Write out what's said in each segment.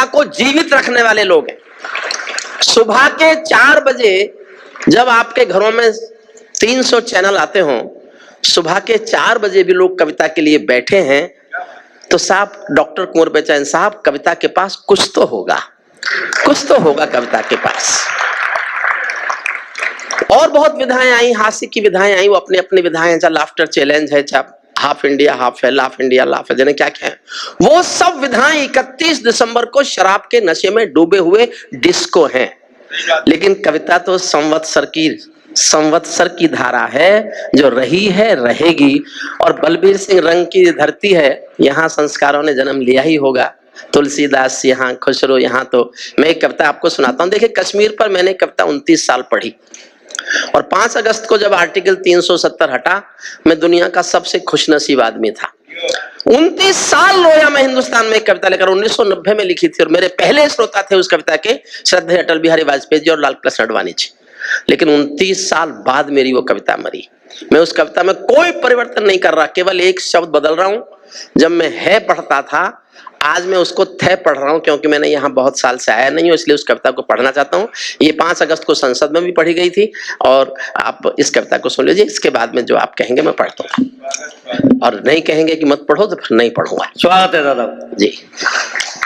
को जीवित रखने वाले लोग हैं। सुबह के 4 बजे जब आपके घरों में 300 चैनल आते हों, सुबह के 4 बजे भी लोग कविता के लिए बैठे हैं, तो साहब डॉक्टर कुंवर बेचैन साहब, कविता के पास कुछ तो होगा, कुछ तो होगा कविता के पास। और बहुत विधाएं आई, हास्य की विधाएं आई, वो अपनी अपनी विधाएं, चाहे लाफ्टर चैलेंज है, चाहे हाफ इंडिया हाफ है, लाफ इंडिया लाफ है, जाने क्या क्या है, वो सब विधाएं 31 दिसंबर को शराब के नशे में डूबे हुए डिस्को हैं। लेकिन कविता तो संवत्सर की धारा है, जो रही है रहेगी। और बलबीर सिंह रंग की धरती है, यहाँ संस्कारों ने जन्म लिया ही होगा। तुलसीदास यहाँ, खुसरो यहाँ। तो मैं एक कविता आपको सुनाता हूँ। देखिए, कश्मीर पर मैंने कविता 29 साल पढ़ी, और 5 अगस्त को जब आर्टिकल 370 हटा, मैं दुनिया का सबसे खुशनसीब आदमी था। 29 साल रोया मैं हिंदुस्तान में कविता लेकर। 1990 में लिखी थी, और मेरे पहले श्रोता थे उस कविता के श्रद्धेय अटल बिहारी वाजपेयी जी और लाल कृष्ण आडवाणी जी। लेकिन 29 साल बाद मेरी वो कविता मरी। मैं उस कविता में कोई परिवर्तन नहीं कर रहा, केवल एक शब्द बदल रहा हूं। जब मैं है पढ़ता था, आज मैं उसको थे पढ़ रहा हूं, क्योंकि मैंने यहाँ बहुत साल से आया नहीं हूं, इसलिए उस कविता को पढ़ना चाहता हूं। ये 5 अगस्त को संसद में भी पढ़ी गई थी, और आप इस कविता को सुन लीजिए। इसके बाद में जो आप कहेंगे मैं पढ़ दूंगा, और नहीं कहेंगे कि मत पढ़ो तो फिर नहीं पढ़ूंगा। स्वागत है दादा जी।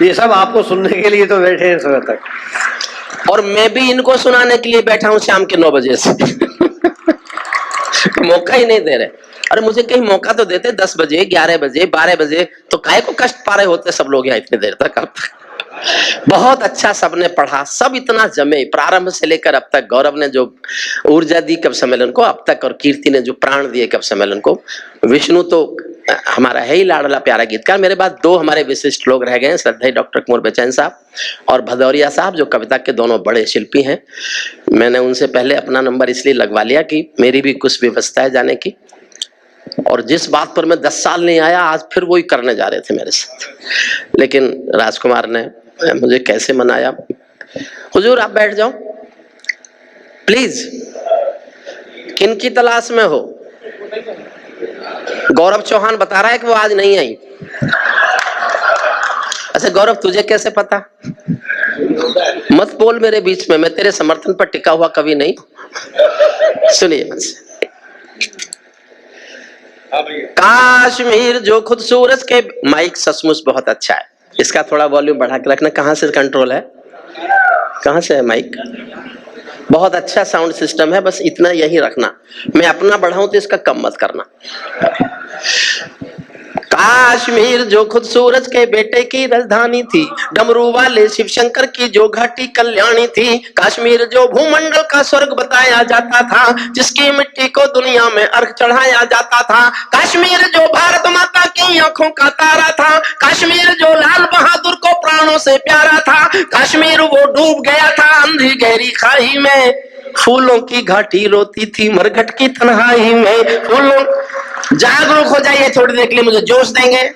ये सब आपको सुनने के लिए तो बैठे हैं सुबह तक, और मैं भी इनको सुनाने के लिए बैठा हूं शाम के 9 बजे से। मौका ही नहीं दे रहे। अरे मुझे कहीं मौका तो देते, 10 बजे 11 बजे 12 बजे, तो काहे को कष्ट पा रहे होते सब लोग यहाँ इतनी देर तक। बहुत अच्छा सबने पढ़ा, सब इतना जमे, प्रारंभ से लेकर अब तक। गौरव ने जो ऊर्जा दी कवि सम्मेलन को अब तक, और कीर्ति ने जो प्राण दिए कवि सम्मेलन को। विष्णु तो हमारा है ही लाडला प्यारा गीतकार। मेरे बाद 2 हमारे विशिष्ट लोग रह गए हैं, श्रद्धेय डॉक्टर कुंवर बेचैन साहब और भदौरिया साहब, जो कविता के दोनों बड़े शिल्पी हैं। मैंने उनसे पहले अपना नंबर इसलिए लगवा लिया कि मेरी भी कुछ व्यवस्था है जाने की, और जिस बात पर मैं 10 साल नहीं आया, आज फिर वही करने जा रहे थे मेरे साथ। लेकिन राजकुमार ने मुझे कैसे मनाया। हुजूर आप बैठ जाओ प्लीज। किन की तलाश में हो? गौरव चौहान बता रहा है कि वो आज नहीं आई। अच्छा गौरव, तुझे कैसे पता? मत बोल मेरे बीच में, मैं तेरे समर्थन पर टिका हुआ कवि नहीं। सुनिए मुझसे। काश्मीर जो खुद सूरज के, माइक सचमुच बहुत अच्छा है, इसका थोड़ा वॉल्यूम बढ़ा के रखना। कहाँ से कंट्रोल है? कहाँ से है माइक? बहुत अच्छा साउंड सिस्टम है, बस इतना यही रखना। मैं अपना बढ़ाऊं तो इसका कम मत करना। काश्मीर जो खुद सूरज के बेटे की राजधानी थी, डमरू वाले शिव शंकर की जो घाटी कल्याणी थी। काश्मीर जो भूमंडल का स्वर्ग बताया जाता था, जिसकी मिट्टी को दुनिया में अर्घ चढ़ाया जाता था। काश्मीर जो भारत माता की आंखों का तारा था। काश्मीर जो लाल बहादुर को प्राणों से प्यारा था। काश्मीर वो डूब गया था अंधी गहरी खाई में, फूलों की घाटी रोती थी मरघट की तन्हाई में। फूलों, जागरूक हो जाइए थोड़ी देर के लिए, मुझे जोश देंगे।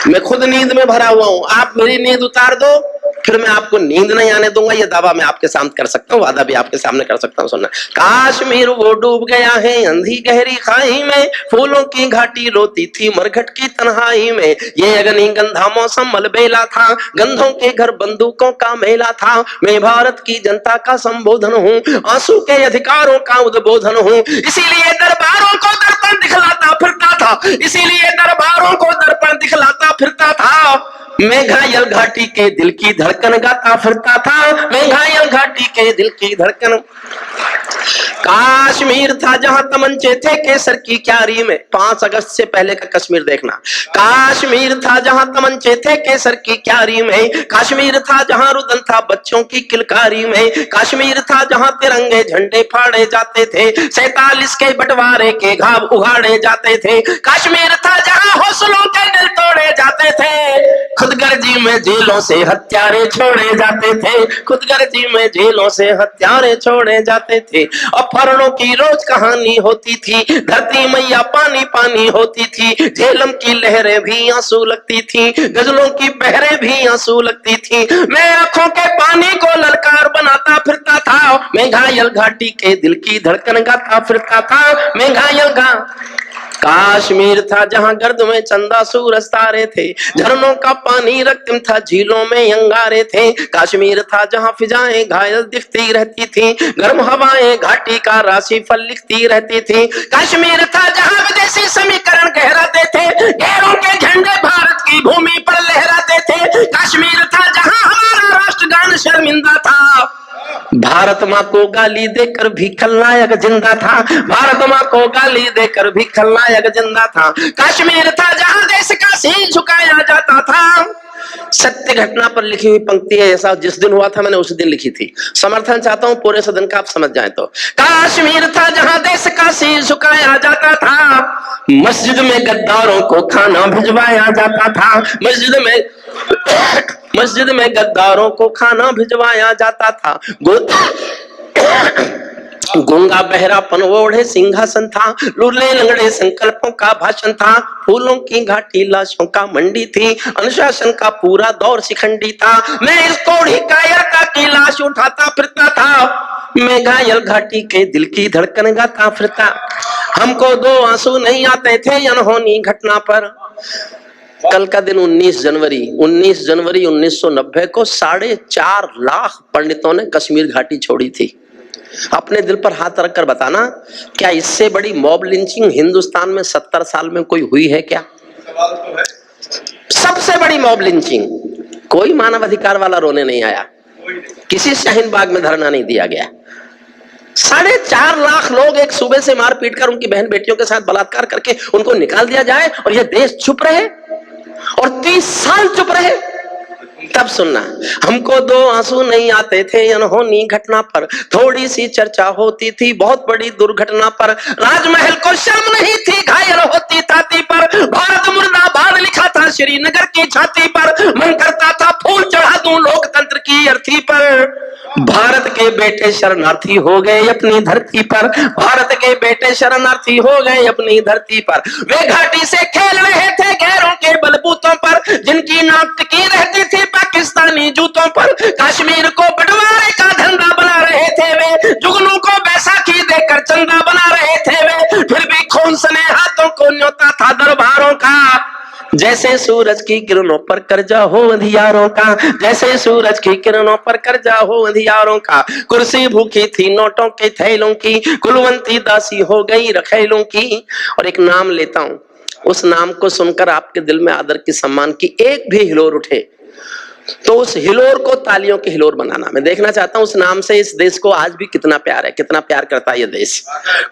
मैं खुद नींद में भरा हुआ हूं, आप मेरी नींद उतार दो, फिर मैं आपको नींद नहीं आने दूंगा। ये दावा मैं आपके सामने कर सकता हूँ, वादा भी आपके सामने कर सकता हूँ। सुनना, काश्मीर वो डूब गया है अंधी गहरी खाई में, फूलों की घाटी रोती थी मरघट की तन्हाई में। ये अग्नि गंधा मौसम मलबेला था, गंधों के घर बंदूकों का मेला था। मैं भारत की जनता का संबोधन हूँ, आंसू के अधिकारों का उद्बोधन हूँ। इसीलिए दरबारों को दर्पण दिखलाता फिरता था, इसीलिए दरबारों को दर्पण दिखलाता फिरता था। मैं घायल घाटी के दिल की धड़कन गाता फिरता था, मैं घायल घाटी के दिल की धड़कन। काश्मीर था जहां तमंचे थे केसर की क्यारी में। 5 अगस्त से पहले का कश्मीर देखना। काश्मीर था जहां तमंचे थे केसर की क्यारी में। काश्मीर था जहां रुदन था बच्चों की किलकारी में। काश्मीर था जहां तिरंगे झंडे फाड़े जाते थे, 47 के बंटवारे के घाव उगाड़े जाते थे। काश्मीर था जहां हौसलों के दिल तोड़े जाते थे, खुदगर्जी में जेलों से हत्यारे छोड़े जाते थे। खुदगर्जी में जेलों से हत्यारे छोड़े जाते थे। अपहरणों की रोज कहानी होती थी, धरती मैया पानी पानी होती थी। झेलम की लहरें भी आंसू लगती थी, गजलों की बहरें भी आंसू लगती थी। मैं आंखों के पानी को ललकार बनाता फिरता था, मैं घायल घाटी के दिल की धड़कन गाता फिरता था। मैं घायल काश्मीर था जहां गर्द में चंदा सूरज तारे थे, झरनों का पानी रक्तम था, झीलों में अंगारे थे। काश्मीर था जहां फिजाएं घायल दिखती रहती थी, गर्म हवाएं घाटी का राशि फल लिखती रहती थी। काश्मीर था जहां विदेशी समीकरण गहराते थे, गैरों के झंडे भारत की भूमि पर लहराते थे। काश्मीर था जहां हमारा राष्ट्रगान शर्मिंदा था, भारत माँ को गाली देकर भी खलनायक जिंदा था, भारत माँ को गाली देकर भी खलनायक जिंदा था। काश्मीर था जहां देश का शीश झुकाया जाता था। सत्य घटना पर लिखी हुई पंक्ति है, ऐसा जिस दिन हुआ था मैंने उसी दिन लिखी थी। समर्थन चाहता हूं पूरे सदन का, आप समझ जाए तो। काश्मीर था जहां देश का शीश झुकाया जाता था, मस्जिद में गद्दारों को खाना भिजवाया जाता था, मस्जिद में गद्दारों को खाना भिजवाया जाता था। गूंगा बहरापन ओढ़े सिंहासन था, लूले लंगड़े संकल्पों का भाषण था। फूलों की घाटी लाशों का मंडी थी, अनुशासन का पूरा दौर शिखंडी था। मैं इस कोढ़ी कायरता की लाश उठाता फिरता था, मैं घायल घाटी के दिल की धड़कन गाता फिरता। हमको दो आंसू नहीं आते थे अनहोनी घटना पर। कल का दिन 19 जनवरी 1990 को 4.5 लाख पंडितों ने कश्मीर घाटी छोड़ी थी। अपने दिल पर हाथ रखकर बताना, क्या इससे बड़ी मॉब लिंचिंग हिंदुस्तान में 70 साल में कोई हुई है क्या? सबसे बड़ी मॉब लिंचिंग। कोई मानव अधिकार वाला रोने नहीं आया, किसी शाहीन बाग में धरना नहीं दिया गया। 4.5 लाख लोग एक सूबे से मार पीट कर उनकी बहन बेटियों के साथ बलात्कार करके उनको निकाल दिया जाए और यह देश चुप रहे और 30 साल चुप रहे। तब सुनना, हमको दो आंसू नहीं आते थे अनहोनी घटना पर, थोड़ी सी चर्चा होती थी बहुत बड़ी दुर्घटना पर। राजमहल को शर्म नहीं थी घायल होती छाती पर, भारत मुर्दाबाद लिखा था श्रीनगर की छाती पर। मन करता था फूल चढ़ा दूं लोकतंत्र की अर्थी पर। भारत के बेटे शरणार्थी हो गए अपनी धरती पर, भारत के बेटे शरणार्थी हो गए अपनी धरती पर। वे घाटी से खेल रहे थे गैरों के बलबूतों पर, जिनकी नाक टिकी रहती थी पाकिस्तानी जूतों पर। कश्मीर को बंटवारे का धंधा बना रहे थे वे, जुगनू को बैसाखी देकर चंदा बना रहे थे वे। फिर भी खून सने हाथों को न्योता था दरबारों का। जैसे सूरज की किरणों पर कर्जा हो अंधियारों का, जैसे सूरज की किरणों पर कर्जा हो अंधियारों का। कुर्सी भूखी थी नोटों के थैलों की, कुलवंती दासी हो गई रखेलों की। और एक नाम लेता हूं, उस नाम को सुनकर आपके दिल में आदर की सम्मान की एक भी हिलोर उठे तो उस हिलोर को तालियों के हिलोर बनाना। मैं देखना चाहता हूं उस नाम से इस देश को आज भी कितना प्यार है, कितना प्यार करता है ये देश।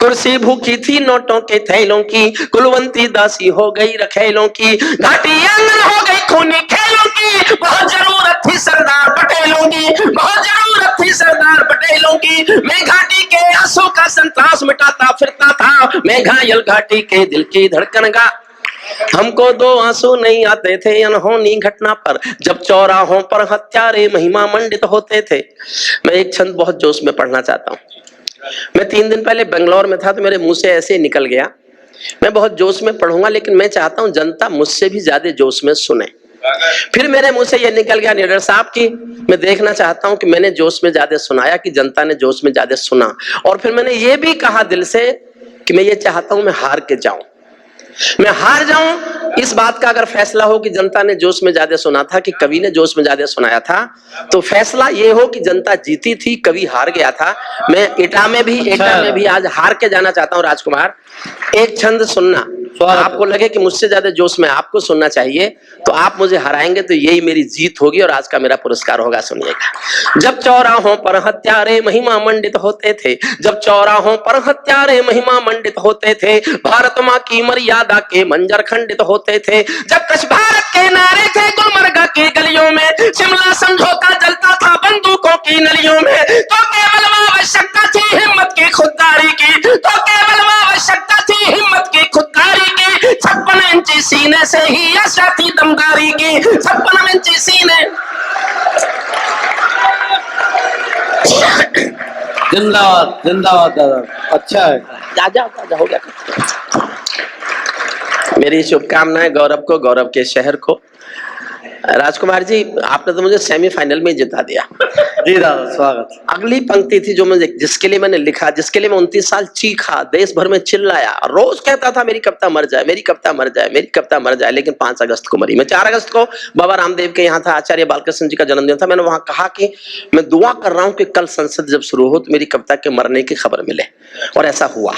कुर्सी भूखी थी नोटों के थैलों की, कुलवंती दासी हो गई रखेलों की। घाटी आंगन हो गई खूनी खेलों की, बहुत जरूरत थी सरदार पटेलों की, बहुत जरूरत थी सरदार पटेलों की। मैं घाटी के आंसू का संतास मिटाता फिरता था, मैं घायल घाटी के दिल की धड़कन गा। हमको दो आंसू नहीं आते थे अनहोनी घटना पर, जब चौराहों पर हत्यारे महिमा मंडित होते थे। मैं एक छंद बहुत जोश में पढ़ना चाहता हूँ। मैं 3 दिन पहले बेंगलोर में था तो मेरे मुंह से ऐसे निकल गया। मैं बहुत जोश में पढ़ूंगा लेकिन मैं चाहता हूँ जनता मुझसे भी ज्यादा जोश में सुने। फिर मेरे मुंह से यह निकल गया निडर साहब की, मैं देखना चाहता हूं कि मैंने जोश में ज्यादा सुनाया कि जनता ने जोश में ज्यादा सुना। और फिर मैंने ये भी कहा दिल से कि मैं ये चाहता हूं मैं हार के जाऊं, मैं हार जाऊं। इस बात का अगर फैसला हो कि जनता ने जोश में ज्यादा सुना था कि कवि ने जोश में ज्यादा सुनाया था, तो फैसला ये हो कि जनता जीती थी, कवि हार गया था। मैं एटा में भी आज हार के जाना चाहता हूं। राजकुमार, एक छंद सुनना, आपको लगे कि मुझसे ज्यादा जोश में आपको सुनना चाहिए तो आप मुझे हराएंगे तो यही मेरी जीत होगी और आज का मेरा पुरस्कार होगा। सुनिएगा। जब चौराहों पर हत्यारे महिमा मंडित होते थे, जब चौराहों पर हत्यारे महिमा मंडित होते थे, भारत माँ की मर्यादा के मंजर खंडित होते थे। जब कच्छ भारत के नारे थे गुलमर्ग की गलियों में, शिमला समझौता जलता था बंदूकों की नलियों में, तो केवल आवश्यकता थी हिम्मत की खुददारी की, तो केवल आवश्यकता थी हिम्मत की खुददारी की। 56 इंची सीने से ही आशा थी दमदारी की, 56 इंची सीने। जिंदाबाद जिंदाबाद दादा, अच्छा है। जा हो गया। मेरी शुभकामनाएं गौरव को, गौरव के शहर को। राजकुमार जी, आपने तो मुझे सेमीफाइनल में जिता दिया। जी दादा स्वागत। अगली पंक्ति थी जो मुझे, जिसके लिए मैंने लिखा, जिसके लिए मैं 29 साल चीखा, देश भर में चिल्लाया, रोज कहता था मेरी कविता मर जाए, मेरी कविता मर जाए, मेरी कविता मर जाए, लेकिन 5 अगस्त को मरी। मैं 4 अगस्त को बाबा रामदेव के यहाँ था, आचार्य बालकृष्ण जी का जन्मदिन था। मैंने वहां कहा कि मैं दुआ कर रहा हूं कि कल संसद जब शुरू हो तो मेरी कविता के मरने की खबर मिले, और ऐसा हुआ।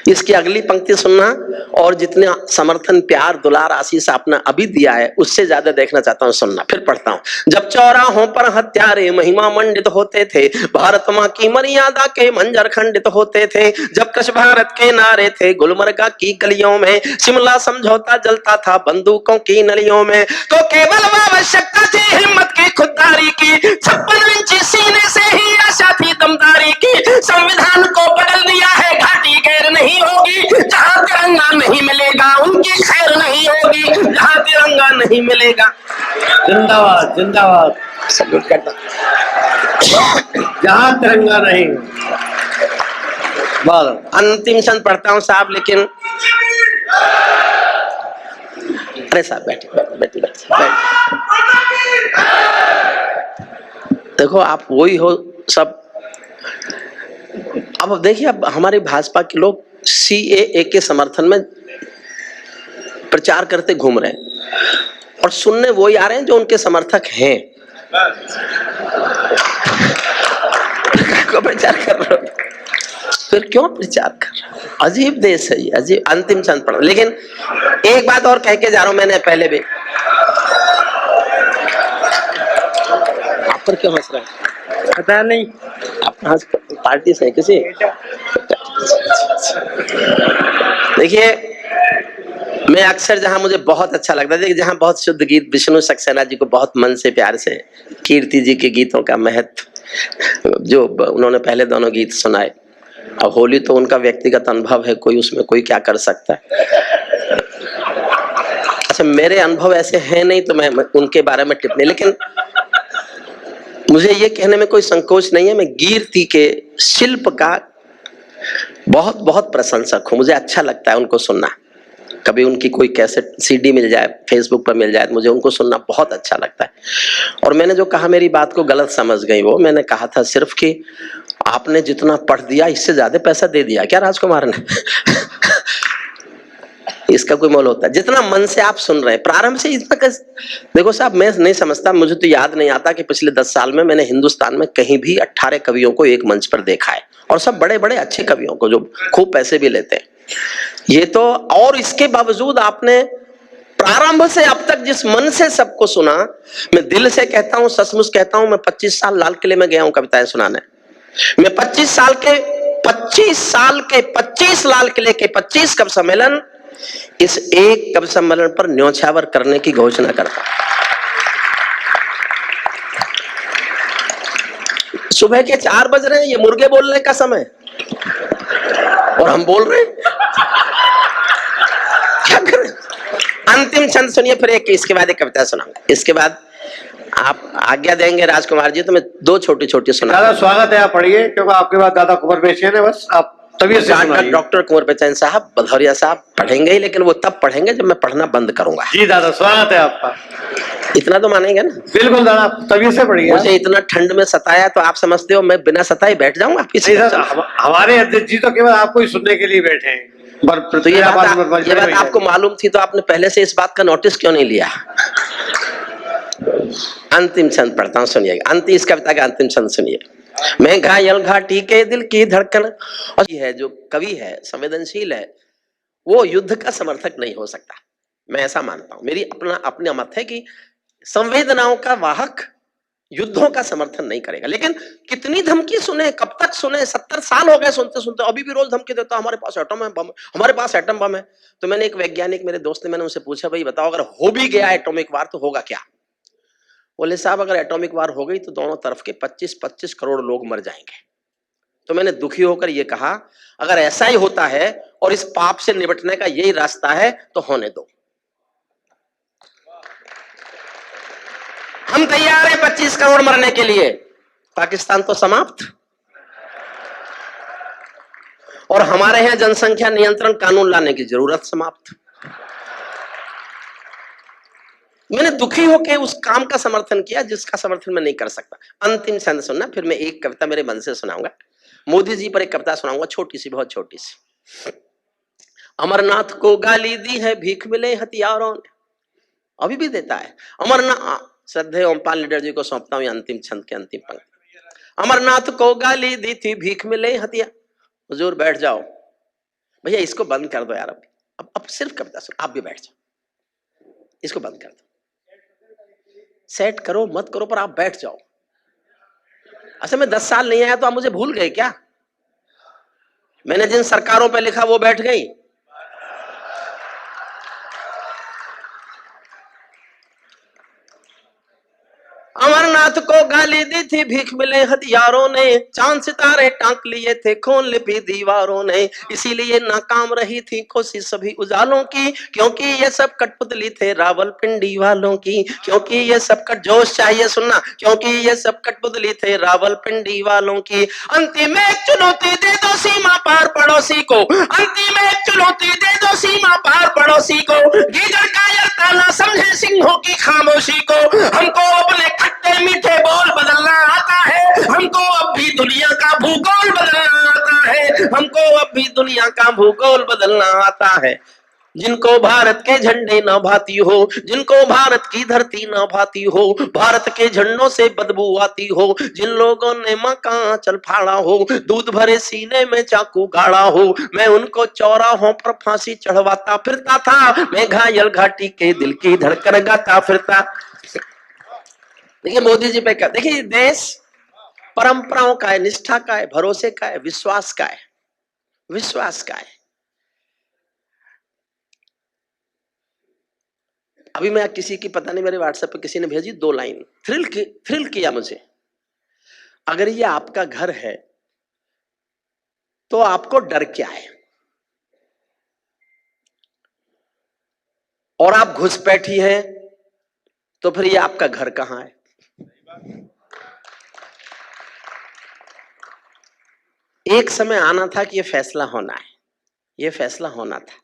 इसकी अगली पंक्ति सुनना, और जितने समर्थन, प्यार, दुलार, आशीष आपने अभी दिया है उससे ज्यादा देखना चाहता हूं, सुनना। फिर पढ़ता हूं। जब चौराहों पर हत्यारे महिमा मंडित होते थे, भारत मां की मर्यादा के मंजर खंडित होते थे, जब कश भारत के नारे थे गुलमर्गा की गलियों में, शिमला समझौता जलता था बंदूकों की नलियों में, तो केवल आवश्यकता थी हिम्मत की, खुददारी की, 56 इंची सीने से ही आशा थी दमदारी की। संविधान को बदल दिया है, घाटी गैर नहीं होगी, जहां तिरंगा नहीं मिलेगा उनकी खैर नहीं होगी, जहां तिरंगा नहीं मिलेगा। जिंदाबाद जिंदाबाद। सल्यूट करता। जहां तिरंगा नहीं। अंतिम छंद पढ़ता हूं साहब, लेकिन अरे साहब बैठिए। देखो आप वही हो सब। अब देखिए, अब हमारे भाजपा के लोग CAA के समर्थन में प्रचार करते घूम रहे हैं, और सुनने वही आ रहे हैं जो उनके समर्थक हैं। को प्रचार कर रहे हो, फिर क्यों प्रचार कर रहे हो? अजीब देश है ये, अजीब। अंतिम चंद पढ़ो, लेकिन एक बात और कह के जा रहा हूं मैंने पहले भी। आप पर क्यों हंस रहे हैं? पता नहीं, आप पार्टी से किसी? देखिए, मैं अक्सर जहां मुझे बहुत अच्छा लगता है, जहां बहुत शुद्ध गीत, विष्णु सक्सेना जी को बहुत मन से प्यार से, कीर्ति जी के गीतों का महत्व जो उन्होंने पहले दोनों गीत सुनाए, अब होली तो उनका व्यक्तिगत अनुभव है, कोई उसमें कोई क्या कर सकता है। अच्छा, मेरे अनुभव ऐसे हैं नहीं तो मैं उनके बारे में टिप्पणी, लेकिन मुझे ये कहने में कोई संकोच नहीं है, मैं कीर्ति के शिल्प का बहुत बहुत प्रशंसक हूं। मुझे अच्छा लगता है उनको सुनना। कभी उनकी कोई कैसेट CD मिल जाए, फेसबुक पर मिल जाए, तो मुझे उनको सुनना बहुत अच्छा लगता है। और मैंने जो कहा, मेरी बात को गलत समझ गई वो, मैंने कहा था सिर्फ कि आपने जितना पढ़ दिया इससे ज्यादा पैसा दे दिया क्या राजकुमार ने? इसका कोई मोल होता है? जितना मन से आप सुन रहे हैं प्रारंभ से इतना देखो साहब, मैं नहीं समझता, मुझे तो याद नहीं आता कि पिछले 10 साल में मैंने हिंदुस्तान में कहीं भी 18 कवियों को एक मंच पर देखा है, और सब बड़े बड़े अच्छे कवियों को जो खूब पैसे भी लेते हैं। ये तो, और इसके बावजूद आपने प्रारंभ से अब तक जिस मन से सबको सुना, मैं दिल से कहता हूं, सचमुच कहता हूं, मैं 25 साल लाल किले में गया हूं कविताएं सुनाने। मैं 25 साल के 25 लाल किले के 25 कवि सम्मेलन, इस एक कवि सम्मेलन पर न्योछावर करने की घोषणा करता। सुबह के 4 बज रहे हैं, ये मुर्गे बोलने का समय, और हम बोल रहे हैं। क्या करें? अंतिम छंद सुनिए, फिर एक, इसके बाद एक कविता सुनाऊंगा। इसके बाद आप आज्ञा देंगे राजकुमार जी तो मैं 2 छोटी छोटी सुना। दादा स्वागत है, आप पढ़िए, क्योंकि आपके बाद दादा कुंवर बेचैन है, बस आप तभी से सुनाइए। डॉक्टर कुंवर बेचैन साहब, भदौरिया साहब पढ़ेंगे ही, लेकिन वो तब पढ़ेंगे जब मैं पढ़ना बंद करूंगा। जी दादा स्वागत है आपका। इतना तो मानेंगे ना? बिल्कुल दादा, तभी से पढ़िए। मुझे इतना ठंड में सताया तो आप समझते हो मैं बिना सताए बैठ जाऊंगा पीछे? हमारे अध्यक्ष जी तो केवल आपको ही सुनने के लिए बैठे हैं। तो ये बात आपको मालूम थी तो आपने पहले से इस बात का नोटिस क्यों नहीं लिया? अंतिम छंद पढ़ता हूं, सुनिएगा। अंतिम, इस कविता का अंतिम छंद सुनिए। मैं घायल घाटी के दिल की धड़कन, और ये है जो कवि है, संवेदनशील है, वो युद्ध का समर्थक नहीं हो सकता। मैं ऐसा मानता हूं, मेरी अपना मत है कि संवेदनाओं का वाहक युद्धों का समर्थन नहीं करेगा। लेकिन कितनी धमकी सुने, कब तक सुने? 70 साल हो गए सुनते सुनते, अभी भी रोज धमकी देता, हमारे पास एटम बम, हमारे पास एटम बम है। तो मैंने एक वैज्ञानिक, मेरे दोस्त ने, मैंने उनसे पूछा, भाई बताओ अगर हो भी गया एटॉमिक वार तो होगा क्या? बोले साहब, अगर एटॉमिक वार हो गई तो दोनों तरफ के 25-25 करोड़ लोग मर जाएंगे। तो मैंने दुखी होकर यह कहा, अगर ऐसा ही होता है और इस पाप से निपटने का यही रास्ता है तो होने दो। हम तैयार हैं 25 करोड़ मरने के लिए, पाकिस्तान तो समाप्त। और हमारे यहां जनसंख्या नियंत्रण कानून लाने की जरूरत समाप्त। मैंने दुखी होकर उस काम का समर्थन किया जिसका समर्थन मैं नहीं कर सकता। अंतिम छंद सुनना, फिर मैं एक कविता मेरे मन से सुनाऊंगा। मोदी जी पर एक कविता सुनाऊंगा, छोटी सी, बहुत छोटी सी। अमरनाथ को गाली दी है, भीख मिले हथियारों ने, अभी भी देता है। अमरनाथ, श्रद्धेय ओमपाल लीडर जी को सौंपता हूं अंतिम छंद के अंतिम पंक्ति। अमरनाथ को गाली दी थी, भीख मिले हथियार। हुजूर बैठ जाओ भैया, इसको बंद कर दो यार। अब सिर्फ कविता सुन, आप भी बैठ जाओ, इसको बंद कर दो। सेट करो मत करो, पर आप बैठ जाओ। अच्छा, मैं 10 साल नहीं आया तो आप मुझे भूल गए क्या? मैंने जिन सरकारों पे लिखा वो बैठ गई। अमरनाथ को गाली दी थी, भीख मिले हथियारों ने, चांद सितारे टांक लिए थे, खोल लिपी दीवारों ने, इसीलिए नाकाम रही थी कोशिश सभी उजालों की, क्योंकि ये सब कठपुतली थे रावलपिंडी वालों की, क्योंकि ये सब कट, जोश चाहिए सुनना, क्योंकि ये सब कठपुतली थे रावलपिंडी वालों की। अंतिम एक चुनौती दे दो सीमा पार पड़ोसी को, अंतिम एक चुनौती दे दो सीमा पार पड़ोसी को, गीदड़ कायरता ना समझे सिंहों की खामोशी को, हमको अपने खट्टे मीठे बोल बदलना आता है, हमको अब भी दुनिया का भूगोल बदलना आता है, हमको अब भी दुनिया का भूगोल बदलना आता है। जिनको भारत के झंडे न भाती हो, जिनको भारत की धरती न भाती हो, भारत के झंडों से बदबू आती हो, जिन लोगों ने मां का आंचल फाड़ा हो, दूध भरे सीने में चाकू गाड़ा हो, मैं उनको चौराहों पर फांसी चढ़वाता फिरता था, मैं घायल घाटी के दिल की धड़कन गाता फिरता। देखिए मोदी जी पे क्या, देखिए देश परंपराओं का है, निष्ठा का है, भरोसे का है, विश्वास का है, विश्वास का है। अभी मैं किसी की, पता नहीं मेरे व्हाट्सएप पे किसी ने भेजी 2 लाइन, थ्रिल किया मुझे। अगर ये आपका घर है तो आपको डर क्या है, और आप घुसपैठी हैं तो फिर ये आपका घर कहां है? एक समय आना था कि ये फैसला होना है, ये फैसला होना था,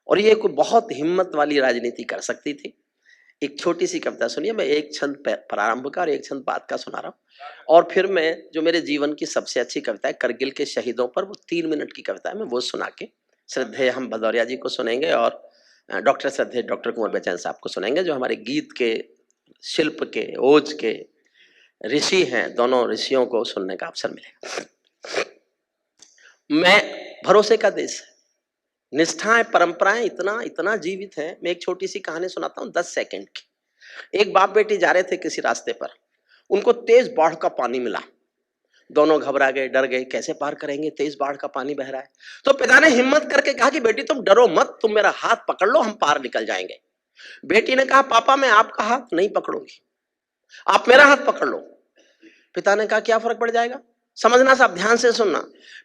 और ये कोई बहुत हिम्मत वाली राजनीति कर सकती थी। एक छोटी सी कविता सुनिए, मैं एक छंद प्रारंभ का और एक छंद बाद का सुना रहा हूं, और फिर मैं जो मेरे जीवन की सबसे अच्छी कविता है करगिल के शहीदों पर, वो 3 मिनट की कविता है, मैं वो सुना के श्रद्धेय हम भदौरिया जी को सुनेंगे, और श्रद्धेय डॉक्टर कुंवर बेचैन साहब को सुनेंगे, जो हमारे गीत के, शिल्प के, ओज के ऋषि हैं। दोनों ऋषियों को सुनने का अवसर मिलेगा। मैं, भरोसे का देश है, निष्ठाएं परंपराएं इतना इतना जीवित है। मैं एक छोटी सी कहानी सुनाता हूं 10 सेकंड की। एक बाप बेटी जा रहे थे किसी रास्ते पर, उनको तेज बाढ़ का पानी मिला, दोनों घबरा गए, डर गए, कैसे पार करेंगे, तेज बाढ़ का पानी बह रहा है। तो पिता ने हिम्मत करके कहा कि बेटी तुम डरो मत, तुम मेरा हाथ पकड़ लो, हम पार निकल जाएंगे। बेटी ने कहा पापा मैं आपका हाथ नहीं पकड़ूंगी, आप मेरा हाथ पकड़ लो। पिता ने कहा क्या फर्क पड़ जाएगा, समझना सब, ध्यान से सुनना।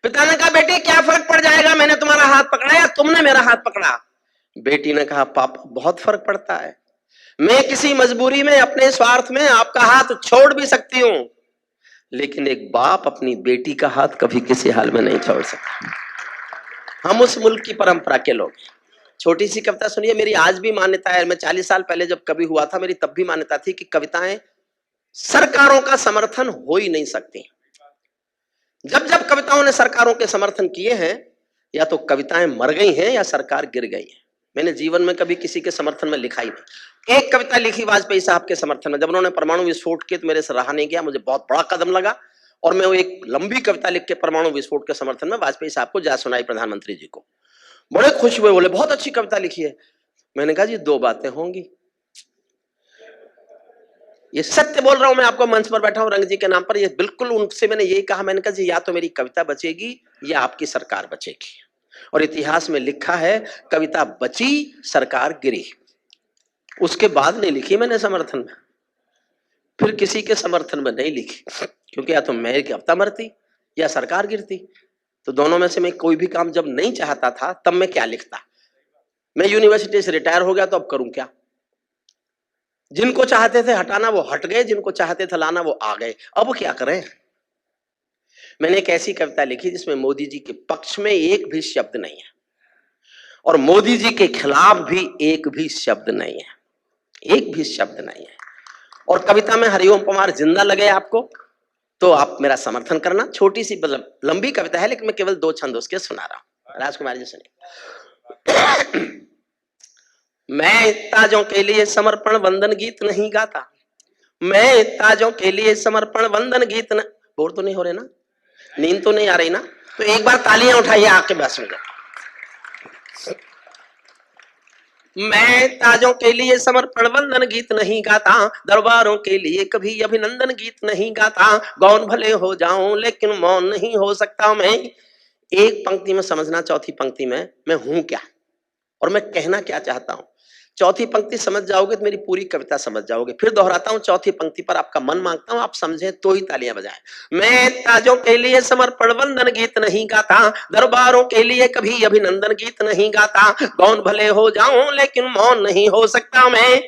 पिता ने कहा बेटे क्या फर्क पड़ जाएगा, मैंने तुम्हारा हाथ पकड़ा या तुमने मेरा हाथ पकड़ा? बेटी ने कहा पापा बहुत फर्क पड़ता है, मैं किसी मजबूरी में, अपने स्वार्थ में आपका हाथ छोड़ भी सकती हूं, लेकिन एक बाप अपनी बेटी का हाथ कभी किसी हाल में नहीं छोड़ सकता। हम उस मुल्क की परंपरा के लोग। छोटी सी कविता सुनिए, मेरी आज भी मान्यता है, मैं 40 साल पहले जब कवि हुआ था, मेरी तब भी मान्यता थी कि कविताएं सरकारों का समर्थन हो ही नहीं सकती। जब जब कविताओं ने सरकारों के समर्थन किए हैं, या तो कविताएं मर गई हैं या सरकार गिर गई है। मैंने जीवन में कभी किसी के समर्थन में लिखा ही नहीं। एक कविता लिखी वाजपेयी साहब के समर्थन में, जब उन्होंने परमाणु विस्फोट किए तो मेरे से रहा नहीं गया, मुझे बहुत बड़ा कदम लगा, और मैं वो एक लंबी कविता लिख के परमाणु विस्फोट के समर्थन में वाजपेयी साहब को जा सुनाई, प्रधानमंत्री जी को। बड़े खुश हुए, बोले बहुत अच्छी कविता लिखी है। मैंने कहा जी 2 बातें होंगी, ये सत्य बोल रहा हूं मैं आपको, मंच पर बैठा हूं रंग जी के नाम पर, ये बिल्कुल उनसे मैंने यही कहा। मैंने कहा जी या तो मेरी कविता बचेगी या आपकी सरकार बचेगी, और इतिहास में लिखा है कविता बची सरकार गिरी। उसके बाद नहीं लिखी मैंने समर्थन में, फिर किसी के समर्थन में नहीं लिखी, क्योंकि या तो मेरी कविता मरती या सरकार गिरती। तो दोनों में से मैं कोई भी काम जब नहीं चाहता था तब मैं क्या लिखता। मैं यूनिवर्सिटी से रिटायर हो गया तो अब करूं क्या। जिनको चाहते थे हटाना वो हट गए, जिनको चाहते थे लाना वो आ गए, अब क्या करें। मैंने एक ऐसी कविता लिखी जिसमें मोदी जी के पक्ष में एक भी शब्द नहीं है, और मोदी जी के खिलाफ भी एक भी शब्द नहीं है। एक भी शब्द नहीं है। और कविता में हरिओम पवार जिंदा लगे आपको तो आप मेरा समर्थन करना। छोटी सी मतलब लंबी कविता है लेकिन मैं केवल 2 छंद उसके सुना रहा हूं। राजकुमार जी सुनिए। मैं ताजों के लिए समर्पण वंदन गीत नहीं गाता, मैं ताजों के लिए समर्पण वंदन गीत न... बोर तो नहीं हो रहे ना, नींद तो नहीं आ रही ना, तो एक बार तालियां उठाइए आपके बस में। मैं ताजों के लिए समर्पण वंदन गीत नहीं गाता, दरबारों के लिए कभी अभिनंदन गीत नहीं गाता, गौन भले हो जाऊं लेकिन मौन नहीं हो सकता मैं। एक पंक्ति में समझना, चौथी पंक्ति में मैं हूं क्या और मैं कहना क्या चाहता हूं। चौथी पंक्ति समझ जाओगे तो मेरी पूरी कविता समझ जाओगे। फिर दोहराता हूं, चौथी पंक्ति पर आपका मन मांगता हूं, आप समझे तो ही तालियां बजाएं। मैं ताजों के लिए समर्पण वंदन गीत नहीं गाता, दरबारों के लिए कभी अभिनंदन गीत नहीं गाता, गौन भले हो जाऊं लेकिन मौन नहीं हो सकता मैं।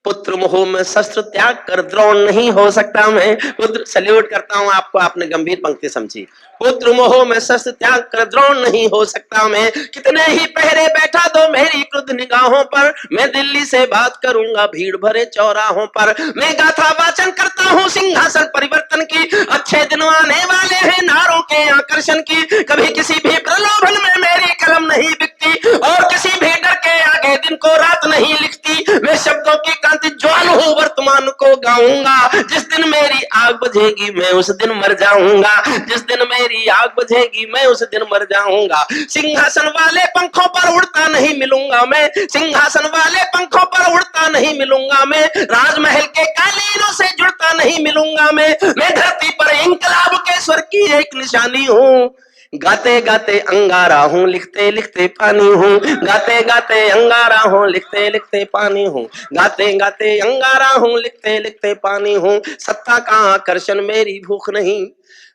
पुत्र मोह में शस्त्र त्याग कर द्रोण नहीं हो सकता मैं। पुत्र, सल्यूट करता हूं आपको, आपने गंभीर पंक्ति समझी। पुत्र मोह में शस्त्र त्याग कर द्रोण नहीं हो सकता मैं। कितने ही पहरे बैठा दो मेरी क्रुद्ध निगाहों पर, मैं दिल्ली से बात करूंगा भीड़ भरे चौराहों पर। मैं गाथा वाचन करता हूँ सिंहासन परिवर्तन की, अच्छे दिन आने वाले हैं नारों के आकर्षण की। कभी किसी भी प्रलोभन में मेरी कलम नहीं बिकती और किसी भी डर के आगे दिन को रात नहीं लिखती। मैं शब्दों की कांति ज्वाल हूँ, वर्तमान को गाऊंगा। जिस दिन मेरी आग बुझेगी मैं उस दिन मर जाऊंगा, जिस दिन मेरी आग बुझेगी मैं उस दिन मर जाऊंगा। सिंहासन वाले पंखों पर उड़ता नहीं मिलूंगा मैं, सिंहासन वाले पंखों पर उड़ता नहीं मिलूंगा मैं। राजमहल के कालीनों से जुड़ता नहीं मिलूंगा मैं धरती पर इंकलाब के स्वर की एक निशानी हूँ। गाते गाते अंगारा हूँ, लिखते लिखते पानी हूँ, गाते गाते अंगारा हूँ, लिखते लिखते पानी हूँ, गाते गाते अंगारा हूँ, लिखते लिखते पानी हूँ। सत्ता का आकर्षण मेरी भूख नहीं।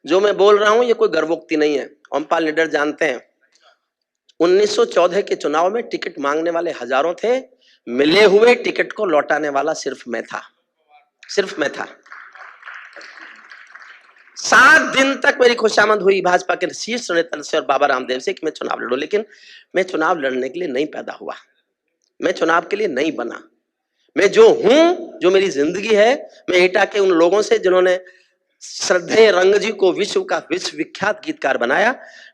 जो मैं बोल रहा हूँ ये कोई गर्वोक्ति नहीं है। ओमपाल निडर जानते हैं 1914 के चुनाव में टिकट मांगने वाले हजारों थे, मिले हुए टिकट को लौटाने वाला सिर्फ मैं था, सिर्फ मैं था। 7 दिन तक मेरी खुशामद हुई भाजपा के शीर्ष नेता से और बाबा रामदेव से कि मैं चुनाव लड़ूं, लेकिन मैं चुनाव लड़ने के लिए नहीं पैदा हुआ, मैं चुनाव के लिए नहीं बना। मैं जो हूं, जो मेरी जिंदगी है, मैं एटा के उन लोगों से जिन्होंने श्रद्धेय रंग जी को विश्व का विश्वविख्यात गीतकार बनाया,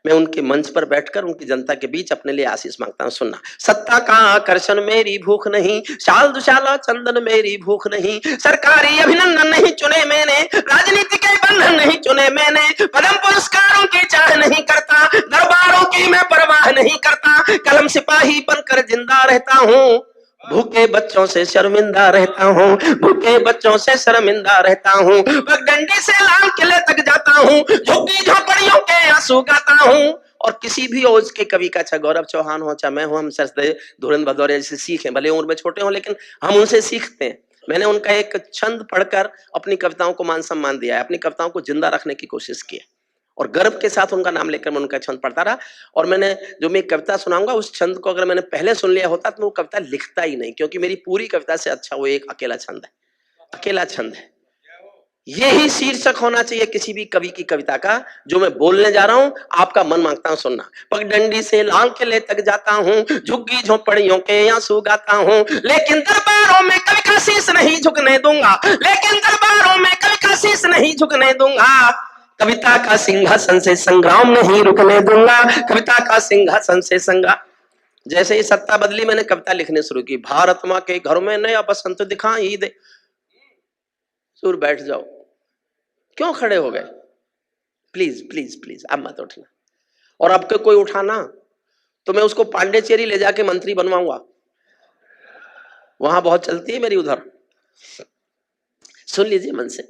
मैं उनके मंच पर बैठकर उनकी जनता के बीच अपने लिए आशीष मांगता हूं। सुनना, सत्ता का आकर्षण मेरी भूख नहीं, शाल दुशाला चंदन मेरी भूख नहीं, सरकारी अभिनंदन नहीं चुने मैंने, राजनीति के बंधन नहीं चुने मैंने, पद्म पुरस्कारों की चाह नहीं करता, दरबारों की मैं परवाह नहीं करता, कलम सिपाही बनकर जिंदा रहता हूँ, भूखे बच्चों से शर्मिंदा रहता हूँ, भूखे बच्चों से शर्मिंदा रहता हूँ, पगडंडी से लाल किले तक जाता हूँ, झुग्गी झोपड़ियों के आंसू गाता हूँ। और किसी भी ओज के कवि का, चाहे गौरव चौहान हो, चाहे मैं हूं, हम सरदे धुरंधर भदौरिया जैसे सीखे, भले उम्र में छोटे हों लेकिन हम उनसे सीखते हैं। मैंने उनका एक छंद पढ़कर अपनी कविताओं को मान सम्मान दिया है, अपनी कविताओं को जिंदा रखने की कोशिश की है और गर्व के साथ उनका नाम लेकर मैं उनका छंद पढ़ता रहा। और मैंने जो मैं कविता सुनाऊंगा उस छंद को अगर मैंने पहले सुन लिया होता तो मैं वो कविता लिखता ही नहीं, क्योंकि मेरी पूरी कविता से अच्छा वो एक अकेला छंद है, अकेला छंद है। यही शीर्षक होना चाहिए किसी भी कवि की कविता का। जो मैं बोलने जा रहा हूं आपका मन मांगता हूं सुनना। पगडंडी से लाल किले तक जाता हूं, झुग्गी झोपड़ियों के आंसू गाता हूं, लेकिन दरबारों में कभी का शीश नहीं झुकने दूंगा, लेकिन दरबारों में कभी का शीश नहीं झुकने दूंगा। कविता का सिंहासन से संग्राम नहीं रुकने दूंगा, कविता का सिंहासन से संग्राम। जैसे ही सत्ता बदली मैंने कविता लिखने शुरू की। भारत माँ के घर में नया बसंत दिखाई दे। सुर बैठ जाओ, क्यों खड़े हो गए? प्लीज प्लीज प्लीज अब मत उठना, और अब के कोई उठाना तो मैं उसको पांडेचेरी ले जाके मंत्री बनवाऊंगा, वहां बहुत चलती है मेरी उधर। सुन लीजिए मन से।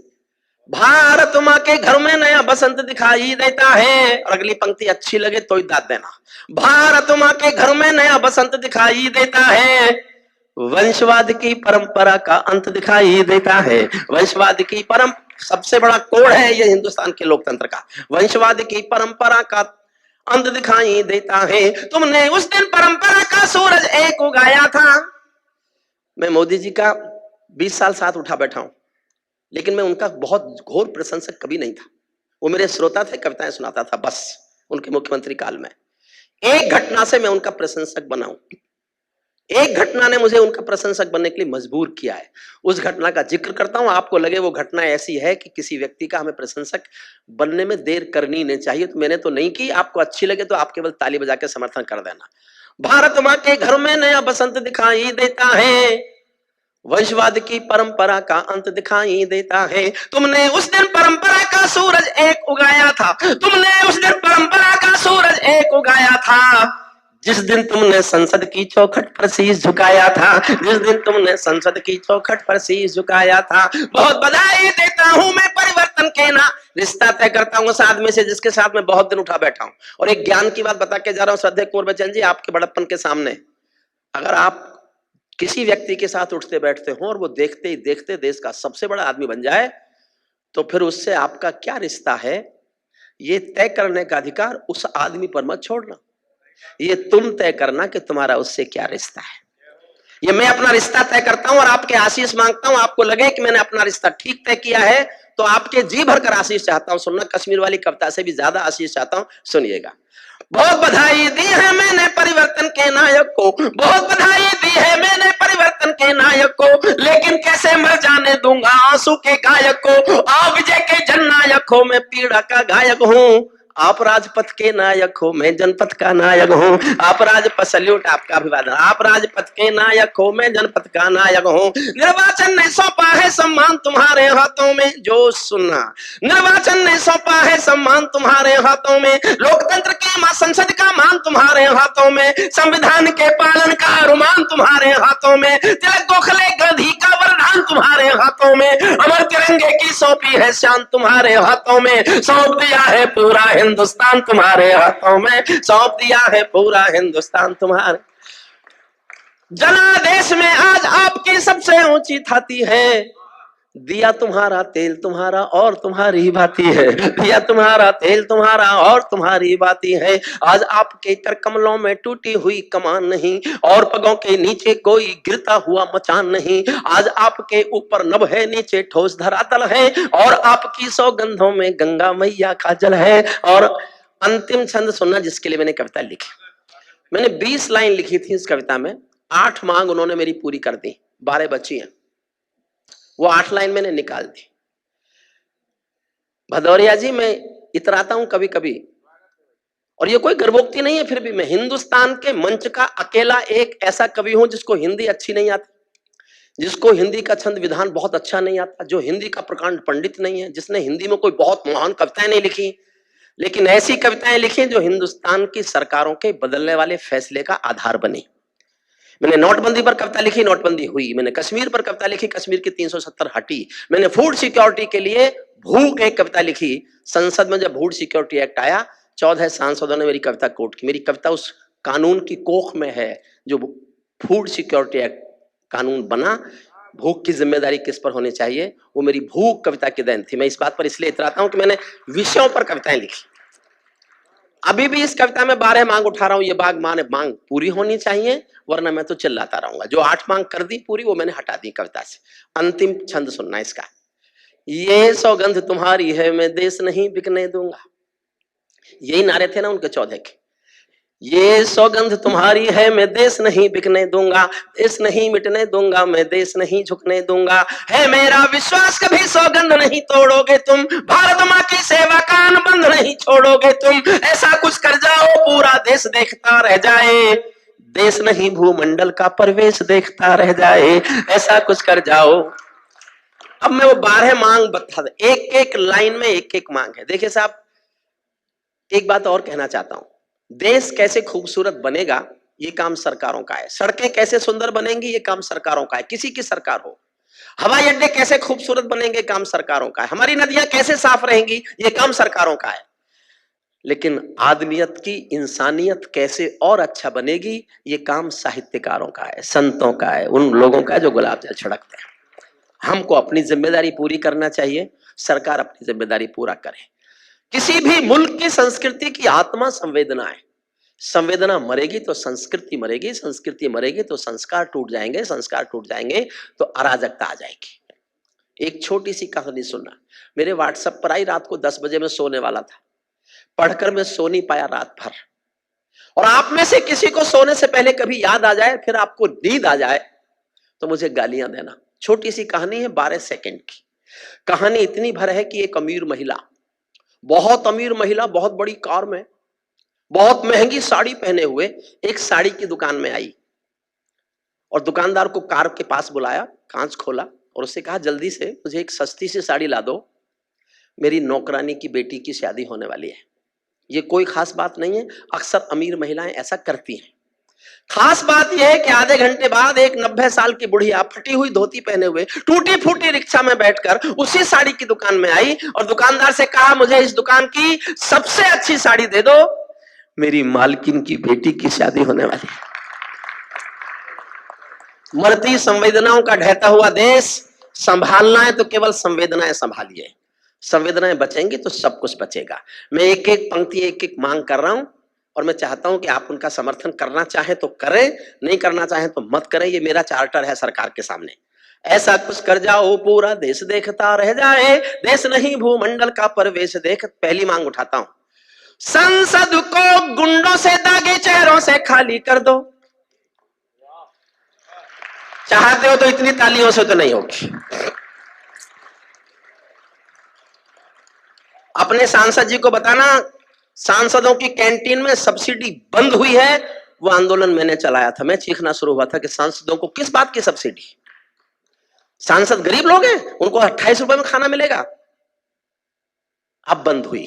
भारत माँ के घर में नया बसंत दिखाई देता है, और अगली पंक्ति अच्छी लगे तो ही दाद देना। भारत माँ के घर में नया बसंत दिखाई देता है, वंशवाद की परंपरा का अंत दिखाई देता है। वंशवाद की सबसे बड़ा कोड है ये हिंदुस्तान के लोकतंत्र का। वंशवाद की परंपरा का अंत दिखाई देता है। तुमने उस दिन परंपरा का सूरज एक उगाया था। मैं मोदी जी का 20 साल साथ उठा बैठा हूं, लेकिन मैं उनका बहुत घोर प्रशंसक कभी नहीं था। वो मेरे श्रोता थे, कविताएं सुनाता था बस। उनके मुख्यमंत्री काल में एक घटना से मैं उनका प्रशंसक बना हूं। एक घटना ने मुझे उनका प्रशंसक बनने के लिए मजबूर किया है। उस घटना का जिक्र करता हूं, आपको लगे वो घटना ऐसी है कि किसी व्यक्ति का हमें प्रशंसक बनने में देर करनी नहीं चाहिए, तो मैंने तो नहीं की। आपको अच्छी लगे तो आप केवल ताली बजा के समर्थन कर देना। भारत मां के घर में नया बसंत दिखाई देता है, वंशवाद की परंपरा का अंत दिखाई देता है। तुमने उस दिन परंपरा का सूरज एक उगाया था, तुमने उस दिन परंपरा का सूरज एक उगाया था, जिस दिन तुमने संसद की चौखट पर शीश झुकाया था, जिस दिन तुमने संसद की चौखट पर शीश झुकाया था। बहुत बधाई देता हूं मैं परिवर्तन के ना, रिश्ता तय करता हूं उस आदमी से जिसके साथ मैं बहुत दिन उठा बैठा हूं। और एक ज्ञान की बात बता के जा रहा हूं श्रद्धेय कुंवर बच्चन जी, आपके बड़प्पन के सामने अगर आप किसी व्यक्ति के साथ उठते बैठते हो और वो देखते ही देखते देश का सबसे बड़ा आदमी बन जाए, तो फिर उससे आपका क्या रिश्ता है, ये तय करने का अधिकार उस आदमी पर मत छोड़ना। ये तुम तय करना कि तुम्हारा उससे क्या रिश्ता है। ये मैं अपना रिश्ता तय करता हूं और आपके आशीष मांगता हूं। आपको लगे कि मैंने अपना रिश्ता ठीक तय किया है तो आपके जी भरकर आशीष चाहता हूं। सुनना, कश्मीर वाली कविता से भी ज्यादा आशीष चाहता हूं, सुनिएगा। बहुत बधाई दी है मैंने परिवर्तन के नायक को, बहुत बधाई दी है मैंने परिवर्तन के नायक को, लेकिन कैसे मैं जाने दूंगा आंसू के गायक को। आप विजय के जननायक हो, मैं पीड़ा का गायक हूं। आप राजपथ के नायक हो, मैं जनपथ का नायक हूं। आप राजपथ, सल्यूट आपका अभिवादन। आप राजपथ के नायक हो, मैं जनपथ का नायक हूं। निर्वाचन ने सौंपा है सम्मान तुम्हारे हाथों में, जो सुनना, निर्वाचन ने सौंपा है सम्मान तुम्हारे हाथों में, लोकतंत्र के मां संसद का मान तुम्हारे हाथों में, संविधान के पालन का अनुमान तुम्हारे हाथों में, तिलक गोखले गांधी का वरदान तुम्हारे हाथों में, अमर तिरंगे की सौंपी है शान तुम्हारे हाथों में, सौंप दिया है पूरा हिंदुस्तान तुम्हारे हाथों में, सौंप दिया है पूरा हिंदुस्तान तुम्हारे। जनादेश में आज आपकी सबसे ऊंची थाती है, दिया तुम्हारा तेल तुम्हारा और तुम्हारी बाती है, दिया तुम्हारा तेल तुम्हारा और तुम्हारी बाती है। आज आपके कर कमलों में टूटी हुई कमान नहीं और पगों के नीचे कोई गिरता हुआ मचान नहीं। आज आपके ऊपर नभ है, नीचे ठोस धरातल है और आपकी सौगंधों में गंगा मैया का जल है। और अंतिम छंद सुनना जिसके लिए मैंने कविता लिखी। मैंने 20 लाइन लिखी थी इस कविता में, 8 मांग उन्होंने मेरी पूरी कर दी, 12 बची हैं, वो 8 लाइन मैंने निकाल दी। भदौरिया जी, मैं इतराता हूं कभी कभी, और ये कोई गर्वोक्ति नहीं है, फिर भी मैं हिंदुस्तान के मंच का अकेला एक ऐसा कवि हूं जिसको हिंदी अच्छी नहीं आती, जिसको हिंदी का छंद विधान बहुत अच्छा नहीं आता, जो हिंदी का प्रकांड पंडित नहीं है, जिसने हिंदी में कोई बहुत महान कविताएं नहीं लिखी, लेकिन ऐसी कविताएं लिखी जो हिंदुस्तान की सरकारों के बदलने वाले फैसले का आधार बनी। मैंने नोटबंदी पर कविता लिखी, नोटबंदी हुई। मैंने कश्मीर पर कविता लिखी, कश्मीर की 370 हटी। मैंने फूड सिक्योरिटी के लिए भूख एक कविता लिखी। संसद में जब फूड सिक्योरिटी एक्ट आया, 14 सांसदों ने मेरी कविता कोट की। मेरी कविता उस कानून की कोख में है जो फूड सिक्योरिटी एक्ट कानून बना। भूख की जिम्मेदारी किस पर होनी चाहिए, वो मेरी भूख कविता की देन थी। मैं इस बात पर इसलिए इतराता हूं कि मैंने विषयों पर कविताएं लिखी। अभी भी इस कविता में 12 मांग उठा रहा हूं, ये मांग पूरी होनी चाहिए, वरना मैं तो चिल्लाता रहूंगा। जो 8 मांग कर दी पूरी, वो मैंने हटा दी कविता से। अंतिम छंद सुनना इसका। ये सौगंध तुम्हारी है, मैं देश नहीं बिकने दूंगा। यही नारे थे ना उनके 14 के। ये सौगंध तुम्हारी है, मैं देश नहीं बिकने दूंगा, देश नहीं मिटने दूंगा, मैं देश नहीं झुकने दूंगा। है मेरा विश्वास कभी सौगंध नहीं तोड़ोगे तुम, भारत माँ की सेवा का अनुबंध नहीं छोड़ोगे तुम। ऐसा कुछ कर जाओ पूरा देश देखता रह जाए, देश नहीं भूमंडल का प्रवेश देखता रह जाए। ऐसा कुछ कर जाओ। अब मैं वो 12 मांग बता दे, एक एक लाइन में एक एक मांग है। देखिए साहब, एक बात और कहना चाहता हूं। देश कैसे खूबसूरत बनेगा, ये काम सरकारों का है। सड़कें कैसे सुंदर बनेंगी, ये काम सरकारों का है, किसी की सरकार हो। हवाई अड्डे कैसे खूबसूरत बनेंगे, काम सरकारों का है। हमारी नदियां कैसे साफ रहेंगी, ये काम सरकारों का है। लेकिन आदमियत की, इंसानियत कैसे और अच्छा बनेगी, ये काम साहित्यकारों का है, संतों का है, उन लोगों का है जो गुलाब जल छिड़कते हैं। हमको अपनी जिम्मेदारी पूरी करना चाहिए, सरकार अपनी जिम्मेदारी पूरा करे। किसी भी मुल्क की संस्कृति की आत्मा संवेदना है। संवेदना मरेगी तो संस्कृति मरेगी, संस्कृति मरेगी तो संस्कार टूट जाएंगे, संस्कार टूट जाएंगे तो अराजकता आ जाएगी। एक छोटी सी कहानी सुनना, मेरे व्हाट्सएप पर आई। रात को 10 बजे मैं सोने वाला था, पढ़कर मैं सो नहीं पाया रात भर। और आप में से किसी को सोने से पहले कभी याद आ जाए, फिर आपको नींद आ जाए, तो मुझे गालियां देना। छोटी सी कहानी है, 12 सेकंड की कहानी। इतनी भर है कि एक अमीर महिला, बहुत अमीर महिला, बहुत बड़ी कार में, बहुत महंगी साड़ी पहने हुए एक साड़ी की दुकान में आई और दुकानदार को कार के पास बुलाया, कांच खोला और उससे कहा, जल्दी से मुझे एक सस्ती सी साड़ी ला दो, मेरी नौकरानी की बेटी की शादी होने वाली है। ये कोई खास बात नहीं है, अक्सर अमीर महिलाएं ऐसा करती हैं। खास बात यह है कि आधे घंटे बाद एक 90 साल की बुढ़िया फटी हुई धोती पहने हुए टूटी फूटी रिक्शा में बैठकर उसी साड़ी की दुकान में आई और दुकानदार से कहा, मुझे इस दुकान की सबसे अच्छी साड़ी दे दो, मेरी मालकिन की बेटी की शादी होने वाली है। मरती संवेदनाओं का ढहता हुआ देश, संभालना है तो केवल संवेदनाएं संभालिए, संवेदनाएं बचेंगी तो सब कुछ बचेगा। मैं एक एक पंक्ति, एक एक मांग कर रहा हूं और मैं चाहता हूं कि आप उनका समर्थन करना चाहें तो करें, नहीं करना चाहें तो मत करें। ये मेरा चार्टर है सरकार के सामने। ऐसा कुछ कर जाओ पूरा देश देखता रह जाए, देश नहीं भूमंडल का परवेश देख। पहली मांग उठाता हूं, संसद को गुंडों से दागे चेहरों से खाली कर दो। चाहते हो तो इतनी तालियों से तो नहीं होगी। अपने सांसद जी को बताना, सांसदों की कैंटीन में सब्सिडी बंद हुई है। वो आंदोलन मैंने चलाया था, मैं चीखना शुरू हुआ था कि सांसदों को किस बात की सब्सिडी? सांसद गरीब लोग हैं, उनको 28 रुपए में खाना मिलेगा। अब बंद हुई।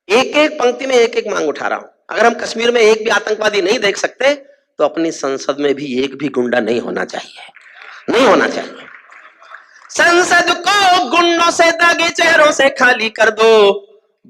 एक एक पंक्ति में एक एक मांग उठा रहा हूं। अगर हम कश्मीर में एक भी आतंकवादी नहीं देख सकते तो अपनी संसद में भी एक भी गुंडा नहीं होना चाहिए, नहीं होना चाहिए। संसद को गुंडों से दागे चेहरों से खाली कर दो,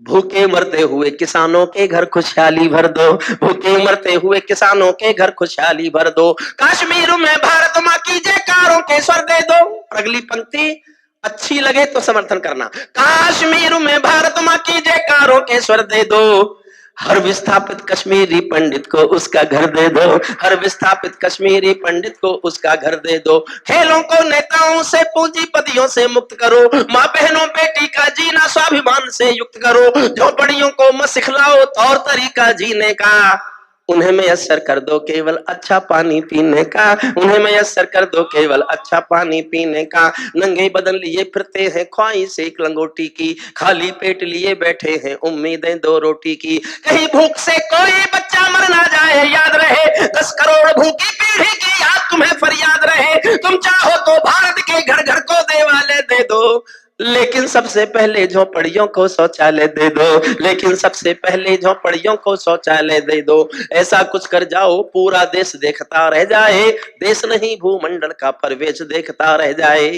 भूखे मरते हुए किसानों के घर खुशहाली भर दो, भूखे मरते हुए किसानों के घर खुशहाली भर दो। कश्मीर में भारत मां की जयकारों के स्वर दे दो। अगली पंक्ति अच्छी लगे तो समर्थन करना। कश्मीर में भारत मां की जयकारों के स्वर दे दो, हर विस्थापित कश्मीरी पंडित को उसका घर दे दो, हर विस्थापित कश्मीरी पंडित को उसका घर दे दो। खेलों को नेताओं से पूंजीपतियों से मुक्त करो, माँ बहनों बेटी का जीना स्वाभिमान से युक्त करो। झोपड़ियों को मत सिखलाओ तौर तरीका जीने का, उन्हें मयस्सर कर दो केवल अच्छा पानी पीने का, उन्हें मयस्सर कर दो केवल अच्छा पानी पीने का। नंगे बदन लिए फिरते हैं ख्वाहिश एक लंगोटी की, खाली पेट लिए बैठे हैं उम्मीदें 2 रोटी की। कहीं भूख से कोई बच्चा मर ना जाए याद रहे, 10 करोड़ भूखी पीढ़ी की याद तुम्हें फरियाद रहे। तुम चाहो तो भारत के घर घर को देवालय दे दो, लेकिन सबसे पहले झोपड़ियों को शौचालय दे दो, लेकिन सबसे पहले झोपड़ियों को शौचालय दे दो। ऐसा कुछ कर जाओ पूरा देश देखता रह जाए, देश नहीं भूमंडल का परवेश देखता रह जाए।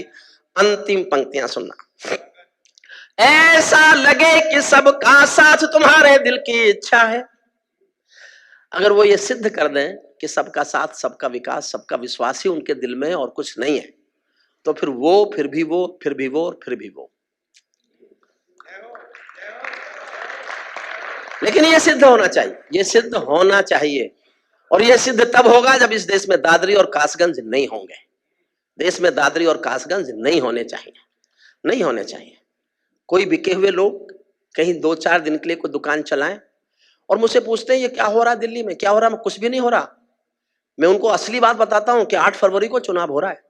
अंतिम पंक्तियां सुनना, ऐसा लगे कि सबका साथ तुम्हारे दिल की इच्छा है। अगर वो ये सिद्ध कर दें कि सबका साथ, सबका विकास, सबका विश्वास ही उनके दिल में और कुछ नहीं है, तो फिर वो, फिर भी वो, फिर भी वो और फिर भी वो। लेकिन ये सिद्ध होना चाहिए, ये सिद्ध होना चाहिए। और ये सिद्ध तब होगा जब इस देश में दादरी और कासगंज नहीं होंगे। देश में दादरी और कासगंज नहीं होने चाहिए, नहीं होने चाहिए। कोई बिके हुए लोग कहीं 2-4 दिन के लिए कोई दुकान चलाएं और मुझसे पूछते हैं ये क्या हो रहा है दिल्ली में, क्या हो रहा है? कुछ भी नहीं हो रहा। मैं उनको असली बात बताता हूं कि 8 फरवरी को चुनाव हो रहा है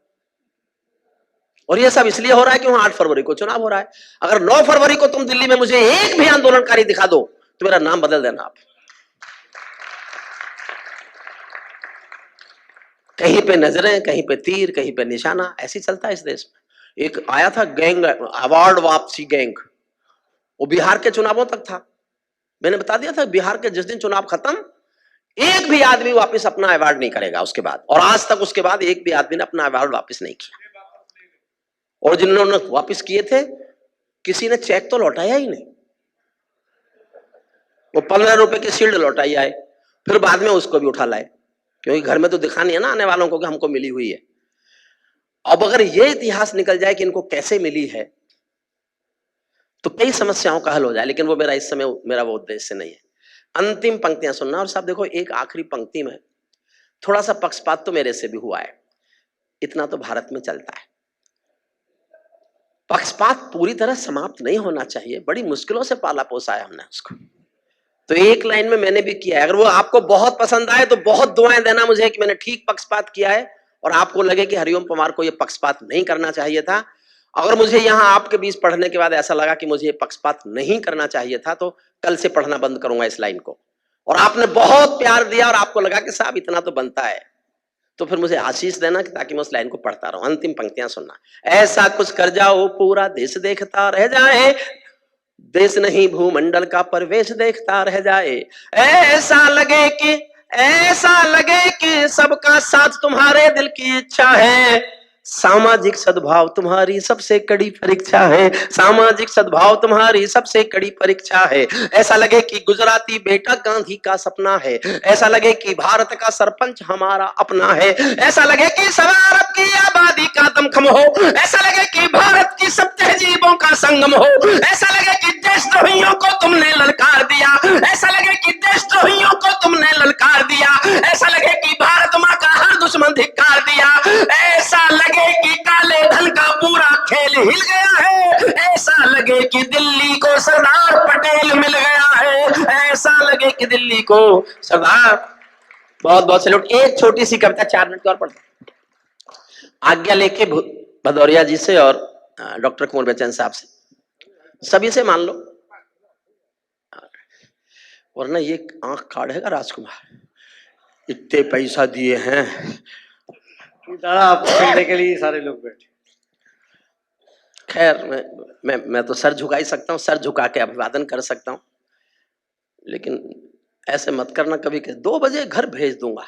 और ये सब इसलिए हो रहा है कि वहां 8 फरवरी को चुनाव हो रहा है। अगर 9 फरवरी को तुम दिल्ली में मुझे एक भी आंदोलनकारी दिखा दो तो मेरा नाम बदल देना आप। कहीं पे नजरें, कहीं पे तीर, कहीं पे निशाना, ऐसी चलता है इस देश में। एक आया था गैंग, अवार्ड वापसी गैंग, वो बिहार के चुनावों तक था। मैंने बता दिया था बिहार के जिस दिन चुनाव खत्म, एक भी आदमी वापस अपना अवार्ड नहीं करेगा उसके बाद, और आज तक उसके बाद एक भी आदमी ने अपना अवार्ड वापस नहीं किया। और जिन्होंने वापस किए थे किसी ने चेक तो लौटाया ही नहीं, वो 15 रुपए की शील्ड लौटाई आए, फिर बाद में उसको भी उठा लाए, क्योंकि घर में तो दिखानी है ना आने वालों को कि हमको मिली हुई है। अब अगर ये इतिहास निकल जाए कि इनको कैसे मिली है तो कई समस्याओं का हल हो जाए, लेकिन वो मेरा इस समय मेरा वो उद्देश्य नहीं है। अंतिम पंक्तियां सुनना। और साहब देखो, एक आखिरी पंक्ति में थोड़ा सा पक्षपात तो मेरे से भी हुआ है, इतना तो भारत में चलता है। पक्षपात पूरी तरह समाप्त नहीं होना चाहिए, बड़ी मुश्किलों से पाला पोसा है हमने उसको। तो एक लाइन में मैंने भी किया है। अगर वो आपको बहुत पसंद आए तो बहुत दुआएं देना मुझे कि मैंने ठीक पक्षपात किया है, और आपको लगे कि हरिओम पवार को ये पक्षपात नहीं करना चाहिए था। अगर मुझे यहाँ आपके बीच पढ़ने के बाद ऐसा लगा कि मुझे ये पक्षपात नहीं करना चाहिए था, तो कल से पढ़ना बंद करूंगा इस लाइन को। और आपने बहुत प्यार दिया और आपको लगा कि साहब इतना तो बनता है, तो फिर मुझे आशीष देना कि ताकि मैं उस लाइन को पढ़ता रहूं। अंतिम पंक्तियां सुनना। ऐसा कुछ कर जाओ पूरा देश देखता रह जाए, देश नहीं भूमंडल का प्रवेश देखता रह जाए। ऐसा लगे कि सबका साथ तुम्हारे दिल की इच्छा है, सामाजिक सद्भाव तुम्हारी सबसे कड़ी परीक्षा है, सामाजिक सद्भाव तुम्हारी सबसे कड़ी परीक्षा है। ऐसा लगे कि गुजराती बेटा गांधी का सपना है, ऐसा लगे कि भारत का सरपंच हमारा अपना है, ऐसा लगे कि सवा अरब की आबादी का दमखम हो, ऐसा लगे कि भारत की सब तहजीबों का संगम हो, ऐसा लगे कि देशद्रोहियों को तुमने ललकार दिया, ऐसा लगे कि देशद्रोहियों को तुमने ललकार दिया, ऐसा लगे कि भारत माँ का हर दुश्मन धिक्कार दिया, ऐसा लगे कि काले धन का पूरा खेल हिल गया है, ऐसा लगे कि दिल्ली को सरदार पटेल मिल गया है, ऐसा लगे कि दिल्ली को सरदार। बहुत बहुत सैल्यूट। एक छोटी सी कविता 4 मिनट की और पढ़ता आज्ञा लेके भदौरिया जी से और डॉक्टर कुंवर बेचैन साहब से, सभी से मान लो, वरना ये आंख काढ़ेगा राजकुमार। इतने पैसा दिए हैं दादा आपको सुनने के लिए सारे लोग बैठे। खैर मैं तो सर झुका ही सकता हूँ, सर झुका के अभिवादन कर सकता हूँ, लेकिन ऐसे मत करना कभी कि 2 बजे घर भेज दूंगा।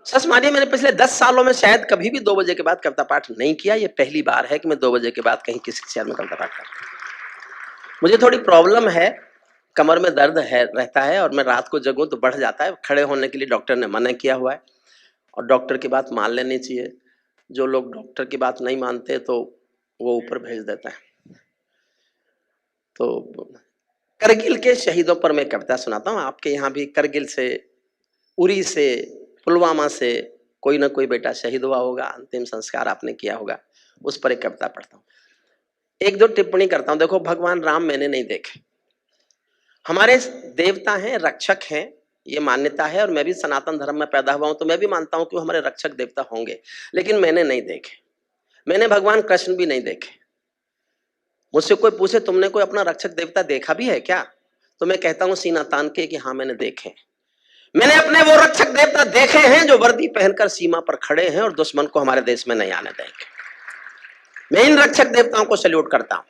सच मानिए मैंने पिछले 10 सालों में शायद कभी भी 2 बजे के बाद कविता पाठ नहीं किया। ये पहली बार है कि मैं 2 बजे के बाद कहीं किसी शहर में कविता पाठ करता हूँ। मुझे थोड़ी प्रॉब्लम है, कमर में दर्द है रहता है, और मैं रात को जगूं तो बढ़ जाता है। खड़े होने के लिए डॉक्टर ने मना किया हुआ है, और डॉक्टर की बात मान लेनी चाहिए। जो लोग डॉक्टर की बात नहीं मानते तो वो ऊपर भेज देता है। तो करगिल के शहीदों पर मैं कविता सुनाता हूँ। आपके यहाँ भी करगिल से, उरी से, पुलवामा से कोई ना कोई बेटा शहीद हुआ होगा, अंतिम संस्कार आपने किया होगा, उस पर एक कविता पढ़ता हूँ। 1-2 टिप्पणी करता हूँ। देखो, भगवान राम मैंने नहीं देखे, हमारे देवता हैं, रक्षक हैं, ये मान्यता है, और मैं भी सनातन धर्म में पैदा हुआ हूं तो मैं भी मानता हूं कि वो हमारे रक्षक देवता होंगे, लेकिन मैंने नहीं देखे। मैंने भगवान कृष्ण भी नहीं देखे। मुझसे कोई पूछे तुमने कोई अपना रक्षक देवता देखा भी है क्या, तो मैं कहता हूं सीना तान के कि हाँ मैंने देखे। मैंने अपने वो रक्षक देवता देखे हैं जो वर्दी पहनकर सीमा पर खड़े हैं और दुश्मन को हमारे देश में नहीं आने देंगे। मैं इन रक्षक देवताओं को सैल्यूट करता हूं,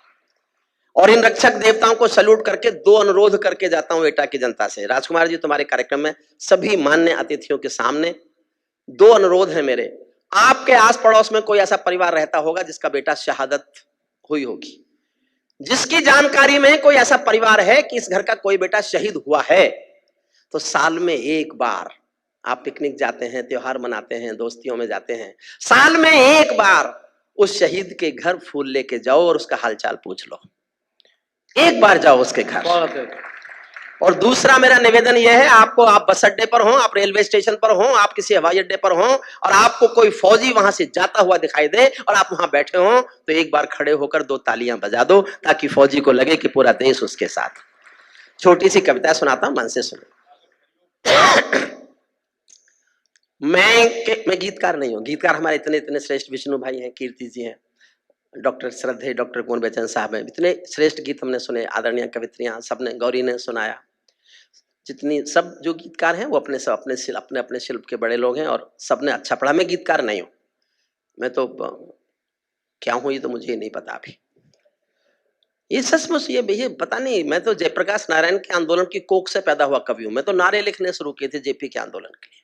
और इन रक्षक देवताओं को सैल्यूट करके 2 अनुरोध करके जाता हूं एटा की जनता से। राजकुमार जी, तुम्हारे कार्यक्रम में सभी मान्य अतिथियों के सामने 2 अनुरोध हैं मेरे। आपके आस पड़ोस में कोई ऐसा परिवार रहता होगा जिसका बेटा शहादत हुई होगी, जिसकी जानकारी में कोई ऐसा परिवार है कि इस घर का कोई बेटा शहीद हुआ है, तो साल में 1 बार आप पिकनिक जाते हैं, त्योहार मनाते हैं, दोस्तियों में जाते हैं, साल में 1 बार उस शहीद के घर फूल लेके जाओ और उसका हालचाल पूछ लो। 1 बार जाओ उसके घर। और दूसरा मेरा निवेदन यह है, आपको, आप बस अड्डे पर हो, आप रेलवे स्टेशन पर हो, आप किसी हवाई अड्डे पर हो, और आपको कोई फौजी वहां से जाता हुआ दिखाई दे और आप वहां बैठे हो, तो 1 बार खड़े होकर 2 तालियां बजा दो, ताकि फौजी को लगे कि पूरा देश उसके साथ। छोटी सी कविता सुनाता हूं, मन से सुनो। मैं गीतकार नहीं हूं। गीतकार हमारे इतने इतने श्रेष्ठ विष्णु भाई हैं, कीर्ति जी हैं, डॉक्टर श्रद्धेय डॉक्टर कुंवर बेचैन साहब हैं, इतने श्रेष्ठ गीत हमने सुने, आदरणीय कवित्रियां सबने, गौरी ने सुनाया, जितनी सब जो गीतकार हैं वो अपने अपने शिल्प के बड़े लोग हैं, और सबने अच्छा पढ़ा। मैं गीतकार नहीं हूं, मैं तो क्या हूं ये तो मुझे नहीं पता अभी। ये सचमुच ये पता नहीं, मैं तो जयप्रकाश नारायण के आंदोलन की कोख से पैदा हुआ कवि हूं। मैं तो नारे लिखने शुरू किए थे जेपी के आंदोलन के लिए।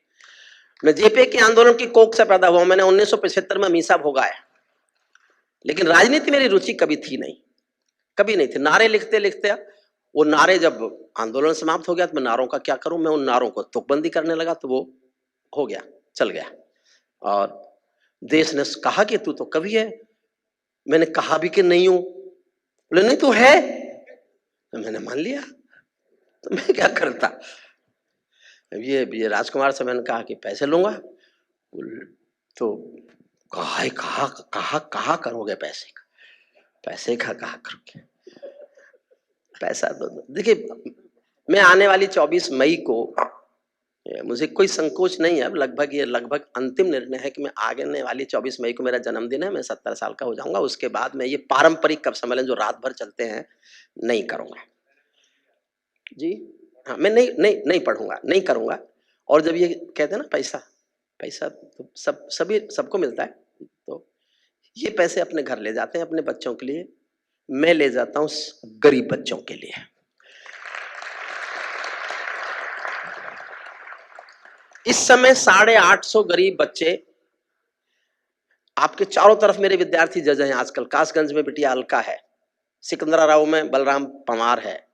मैं जेपी के आंदोलन की कोख से पैदा हुआ। मैंने 1975 में मीसा भोगाया, लेकिन राजनीति मेरी रुचि कभी थी नहीं, कभी नहीं थी। नारे लिखते लिखते वो नारे, जब आंदोलन समाप्त हो गया तो मैं नारों का क्या करूं, मैं उन नारों को तुकबंदी करने लगा, तो वो हो गया, चल गया। और देश ने कहा कि तू तो कवि है। मैंने कहा भी कि नहीं हूं, बोले नहीं तू है, तो मैंने मान लिया, तो मैं क्या करता। ये राजकुमार से मैंने कहा कि पैसे लूंगा, तो कहा करोगे पैसे का, कहा करोगे पैसा। तो देखिए, मैं आने वाली 24 मई को, मुझे कोई संकोच नहीं है, अब लगभग अंतिम निर्णय है कि मैं आने वाली 24 मई को मेरा जन्मदिन है, मैं 70 साल का हो जाऊंगा। उसके बाद मैं ये पारंपरिक कवि सम्मेलन जो रात भर चलते हैं नहीं करूंगा जी। हाँ, मैं नहीं पढ़ूंगा, नहीं करूंगा। और जब ये कहते हैं ना पैसा पैसा तो सबको मिलता है, तो ये पैसे अपने घर ले जाते हैं अपने बच्चों के लिए, मैं ले जाता हूं गरीब बच्चों के लिए। इस समय 850 गरीब बच्चे, आपके चारों तरफ मेरे विद्यार्थी जज हैं आजकल। कासगंज में बिटिया अलका है, सिकंदराराव में बलराम पंवार है,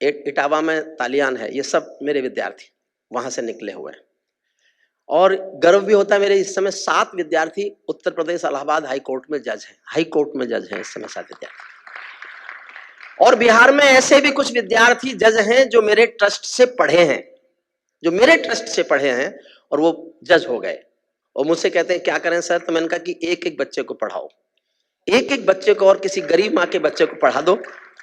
इटावा में तालियान है, ये सब मेरे विद्यार्थी वहां से निकले हुए हैं। और गर्व भी होता है मेरे इस समय 7 विद्यार्थी उत्तर प्रदेश इलाहाबाद हाई कोर्ट में जज हैं, हाई कोर्ट में जज हैं इस समय 7 विद्यार्थी। और बिहार में ऐसे भी कुछ विद्यार्थी जज हैं जो मेरे ट्रस्ट से पढ़े हैं, और वो जज हो गए और मुझसे कहते हैं क्या करें सर? तो मैंने कहा कि एक एक बच्चे को पढ़ाओ, एक एक बच्चे को, और किसी गरीब माँ के बच्चे को पढ़ा दो,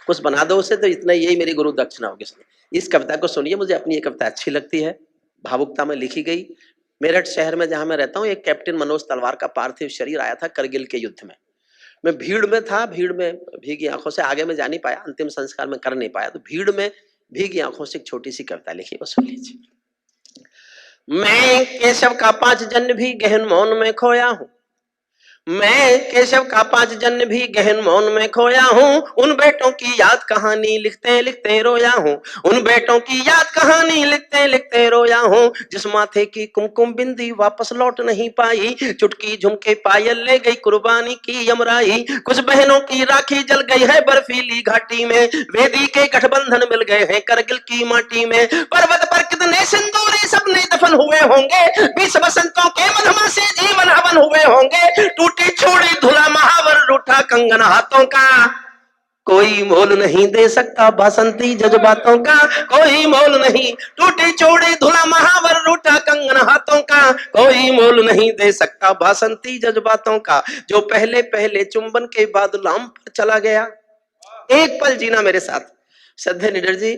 कुछ बना दो उसे, तो इतना यही मेरी गुरु दक्षिणा होगी। इस कविता को सुनिए, मुझे अपनी ये कविता अच्छी लगती है, भावुकता में लिखी गई। मेरठ शहर में जहां मैं रहता हूँ, एक कैप्टन मनोज तलवार का पार्थिव शरीर आया था करगिल के युद्ध में। मैं भीड़ में था, भीड़ में भीगी आंखों से आगे में जा नहीं पाया, अंतिम संस्कार में कर नहीं पाया, तो भीड़ में भीगी आंखों से एक छोटी सी कविता लिखी, वो सुन लीजिए। मैं केशव का 5 जन्म भी गहन मौन में खोया हूँ, मैं केशव का 5 जन्म भी गहन मौन में खोया हूँ। उन बेटों की याद कहानी लिखते लिखते रोया हूँ, उन बेटों की याद कहानी लिखते लिखते रोया हूँ। जिस माथे की कुमकुम बिंदी वापस लौट नहीं पाई, चुटकी झुमके पायल ले गई कुर्बानी की यमराई। कुछ बहनों की राखी जल गई है बर्फीली घाटी में, वेदी के गठबंधन मिल गए हैं करगिल की माटी में। पर्वत पर कितने सिंदूरी सपने दफन हुए होंगे, 20 बसंतों के मधुमा से जीवन हवन हुए होंगे। टूटी छोड़ी धुला महावर रूठा कंगन हाथों का, कोई मोल नहीं दे सकता बसंती जज्बातों का, कोई मोल नहीं। टूटी छोड़ी धुला महावर रूठा कंगन हाथों का, कोई मोल नहीं दे सकता बसंती जज्बातों का। जो पहले पहले चुंबन के बाद लाम पर चला गया, एक पल जीना मेरे साथ श्रद्धेय निडर जी,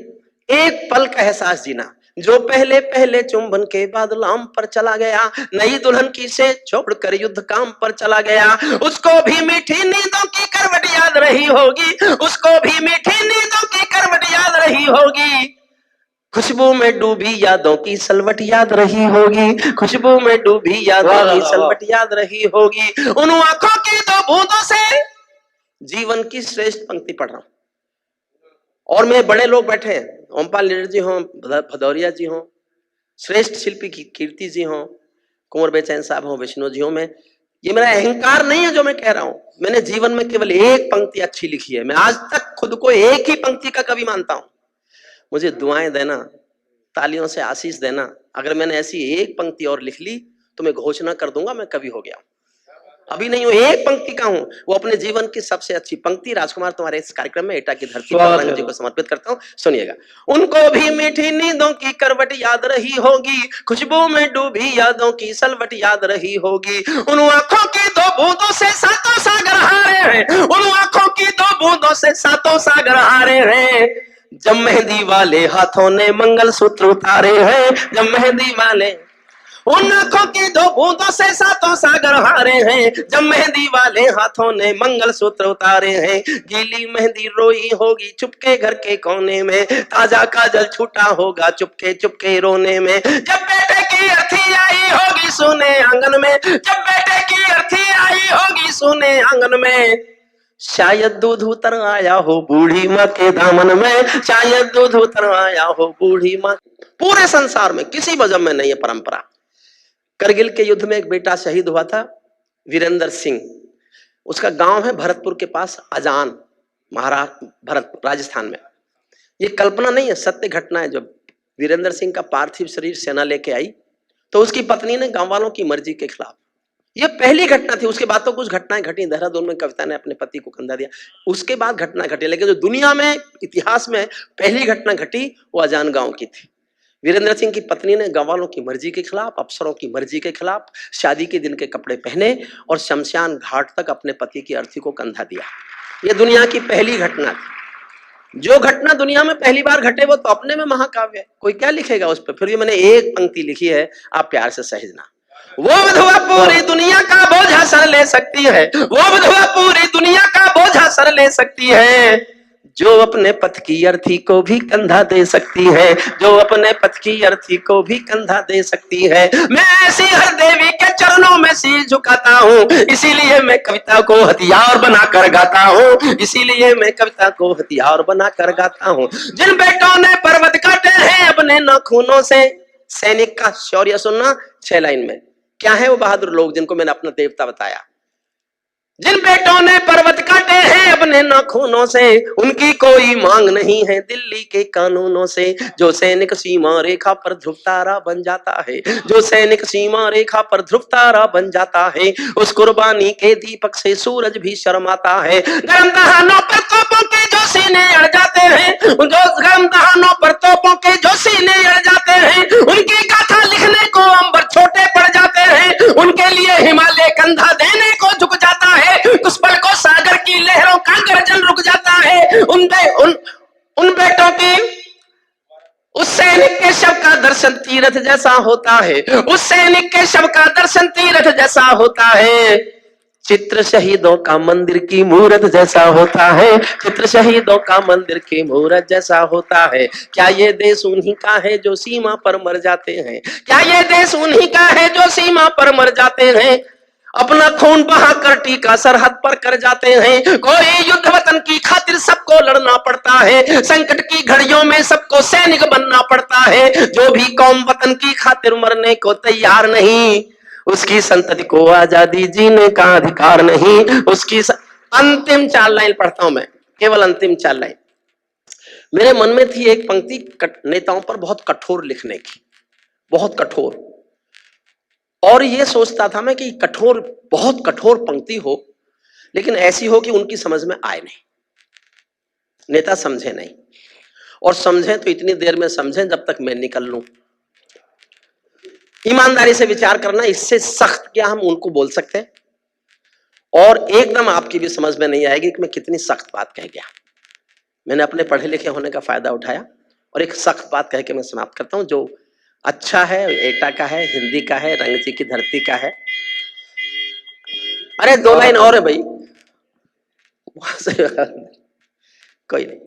एक पल का एहसास जीना। जो पहले पहले चुंबन के बाद लाम पर चला गया, नई दुल्हन की से छोड़कर युद्ध काम पर चला गया। उसको भी मीठी नींदों की करवट याद रही होगी, उसको भी मीठी नींदों की करवट याद रही होगी। खुशबू में डूबी यादों की सलवट याद रही होगी, खुशबू में डूबी यादों की सलवट याद रही होगी। उन आंखों की 2 बूंदों से जीवन की श्रेष्ठ पंक्ति पढ़ रहा हूं। और में बड़े लोग बैठे हैं, ओमपाल निडर जी हों, भदौरिया जी हों, श्रेष्ठ शिल्पी कीर्ति जी हों, कुंवर बेचैन साहब हों, विष्णु जी हों। मैं, ये मेरा अहंकार नहीं है जो मैं कह रहा हूं, मैंने जीवन में केवल एक पंक्ति अच्छी लिखी है। मैं आज तक खुद को एक ही पंक्ति का कवि मानता हूं। मुझे दुआएं देना, तालियों से आशीष देना। अगर मैंने ऐसी एक पंक्ति और लिख ली तो मैं घोषणा कर दूंगा मैं कवि हो गया। अभी नहीं हूं, एक पंक्ति का हूं, वो अपने जीवन की सबसे अच्छी पंक्ति राजकुमार तुम्हारे इस कार्यक्रम में एटा की धरती पर रंग जी को समर्पित करता हूं, सुनिएगा। उनको भी मीठी नींदों की करवट याद रही होगी, खुशबू में डूबी यादों की सलवट याद रही होगी। उन आंखों की 2 बूंदों से 7 सागर हारे हैं, उन आंखों की 2 बूंदों से 7 सागर हारे हैं। जब मेहंदी वाले हाथों ने मंगलसूत्र उतारे हैं, जब मेहंदी वाले, उन आंखों की 2 बूंदों से 7 सागर हारे हैं। जब मेहंदी वाले हाथों ने मंगलसूत्र उतारे हैं, गीली मेहंदी रोई होगी चुपके घर के कोने में, ताजा काजल छूटा होगा चुपके चुपके रोने में। जब बेटे की अर्थी आई होगी सोने आंगन में, जब बेटे की अर्थी आई होगी सोने आंगन में, शायद दूध उतर आया हो बूढ़ी माँ के दामन में, शायद दूध उतर आया हो बूढ़ी माँ। पूरे संसार में किसी मजहब में नहीं है परंपरा। करगिल के युद्ध में एक बेटा शहीद हुआ था, वीरेंद्र सिंह। उसका गांव है भरतपुर के पास, अजान, महाराष्ट्र, राजस्थान में। ये कल्पना नहीं है, सत्य घटना है। जब वीरेंद्र सिंह का पार्थिव शरीर सेना लेके आई तो उसकी पत्नी ने गांव वालों की मर्जी के खिलाफ, ये पहली घटना थी, उसके बाद तो कुछ घटनाएं घटी। देहरादून में कविता ने अपने पति को कंधा दिया, उसके बाद घटना घटी, लेकिन जो दुनिया में इतिहास में पहली घटना घटी वो अजान गांव की थी। वीरेंद्र सिंह की पत्नी ने गांव वालों की मर्जी के खिलाफ, अफसरों की मर्जी के खिलाफ शादी के दिन के कपड़े पहने और शमशान घाट तक अपने पति की अर्थी को कंधा दिया। यह दुनिया की पहली घटना थी। जो घटना दुनिया में पहली बार घटे वो तो अपने में महाकाव्य है, कोई क्या लिखेगा उस पर। फिर भी मैंने एक पंक्ति लिखी है, आप प्यार से सहेजना। वो विधवा पूरी दुनिया का बोझा सर ले सकती है, वो विधवा पूरी दुनिया का बोझा सर ले सकती है, जो अपने पथ की अर्थी को भी कंधा दे सकती है, जो अपने पथ की अर्थी को भी कंधा दे सकती है। मैं ऐसी हर देवी के चरणों में सिर झुकाता हूँ, इसीलिए मैं कविता को हथियार बनाकर गाता हूँ, इसीलिए मैं कविता को हथियार बनाकर गाता हूँ। जिन बेटों ने पर्वत काटे हैं अपने नाखूनों से, सैनिक का शौर्य सुनना 6 लाइन में। क्या है वो बहादुर लोग जिनको मैंने अपना देवता बताया? जिन बेटों ने पर्वत काटे हैं अपने नाखूनों से, उनकी कोई मांग नहीं है दिल्ली के कानूनों से। जो सैनिक सीमा रेखा पर ध्रुव तारा बन जाता है, जो सैनिक सीमा रेखा पर ध्रुव तारा बन जाता है, उस कुर्बानी के दीपक से सूरज भी शर्माता है। गर्म दहानों पर तोपों के जो सीने अड़ जाते हैं, जो गर्म दहानों पर तोपों के जो सीने अड़ जाते हैं, उनकी गाथा लिखने को अंबर छोटे पड़ जाते हैं, उनके लिए हिमालय कंधा देने को झुक जाता है, उस पल को सागर की लहरों का गर्जन रुक जाता है। उन बेटों की, उस सैनिक के शव का दर्शन तीरथ जैसा होता है, उस सैनिक के शव का दर्शन तीरथ जैसा होता है। चित्र शहीदों का मंदिर की मूरत जैसा होता है, चित्र शहीदों का मंदिर की मूरत जैसा होता है। क्या ये देश उन्हीं का है जो सीमा पर मर जाते हैं? क्या ये देश उन्हीं का है जो सीमा पर मर जाते हैं? अपना खून बहाकर टीका सरहद पर कर जाते हैं। कोई युद्ध वतन की खातिर सबको लड़ना पड़ता है, संकट की घड़ियों में सबको सैनिक बनना पड़ता है। जो भी कौम वतन की खातिर मरने को तैयार नहीं, उसकी संतति को आजादी जीने का अधिकार नहीं। उसकी अंतिम 4 लाइन पढ़ता हूं मैं, केवल अंतिम 4 लाइन। मेरे मन में थी एक पंक्ति नेताओं पर बहुत कठोर लिखने की, बहुत कठोर, और ये सोचता था मैं कि कठोर, बहुत कठोर पंक्ति हो, लेकिन ऐसी हो कि उनकी समझ में आए नहीं, नेता समझे नहीं, और समझे तो इतनी देर में समझे जब तक मैं निकल लूं। ईमानदारी से विचार करना, इससे सख्त क्या हम उनको बोल सकते हैं? और एकदम आपकी भी समझ में नहीं आएगी कि मैं कितनी सख्त बात कह गया। मैंने अपने पढ़े लिखे होने का फायदा उठाया और एक सख्त बात कह के मैं समाप्त करता हूं, जो अच्छा है, एटा का है, हिंदी का है, रंग जी की धरती का है। अरे 2 लाइन और है भाई, वहां से कोई नहीं।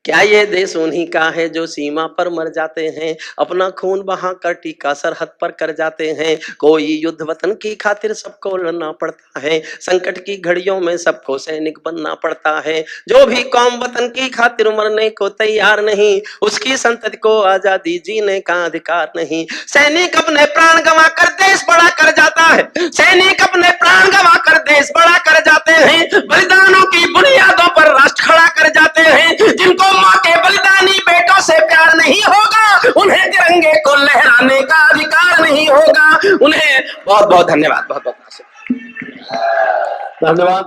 क्या ये देश उन्हीं का है जो सीमा पर मर जाते हैं, अपना खून बहाकर टीका सरहद पर कर जाते हैं। कोई युद्ध वतन की खातिर सबको लड़ना पड़ता है, संकट की घड़ियों में सबको सैनिक बनना पड़ता है। जो भी कौम वतन की खातिर मरने को तैयार नहीं, उसकी संतति को आजादी जीने का अधिकार नहीं। सैनिक अपने प्राण गंवा कर देश बड़ा कर जाता है, सैनिक अपने प्राण गंवा कर देश बड़ा कर जाते हैं। बलिदानों की बुनियादों पर राष्ट्र खड़ा कर जाते हैं। जिनको मां के बलिदानी बेटों से प्यार नहीं होगा, उन्हें तिरंगे को लहराने का अधिकार नहीं होगा। उन्हें बहुत बहुत धन्यवाद, बहुत बहुत धन्यवाद।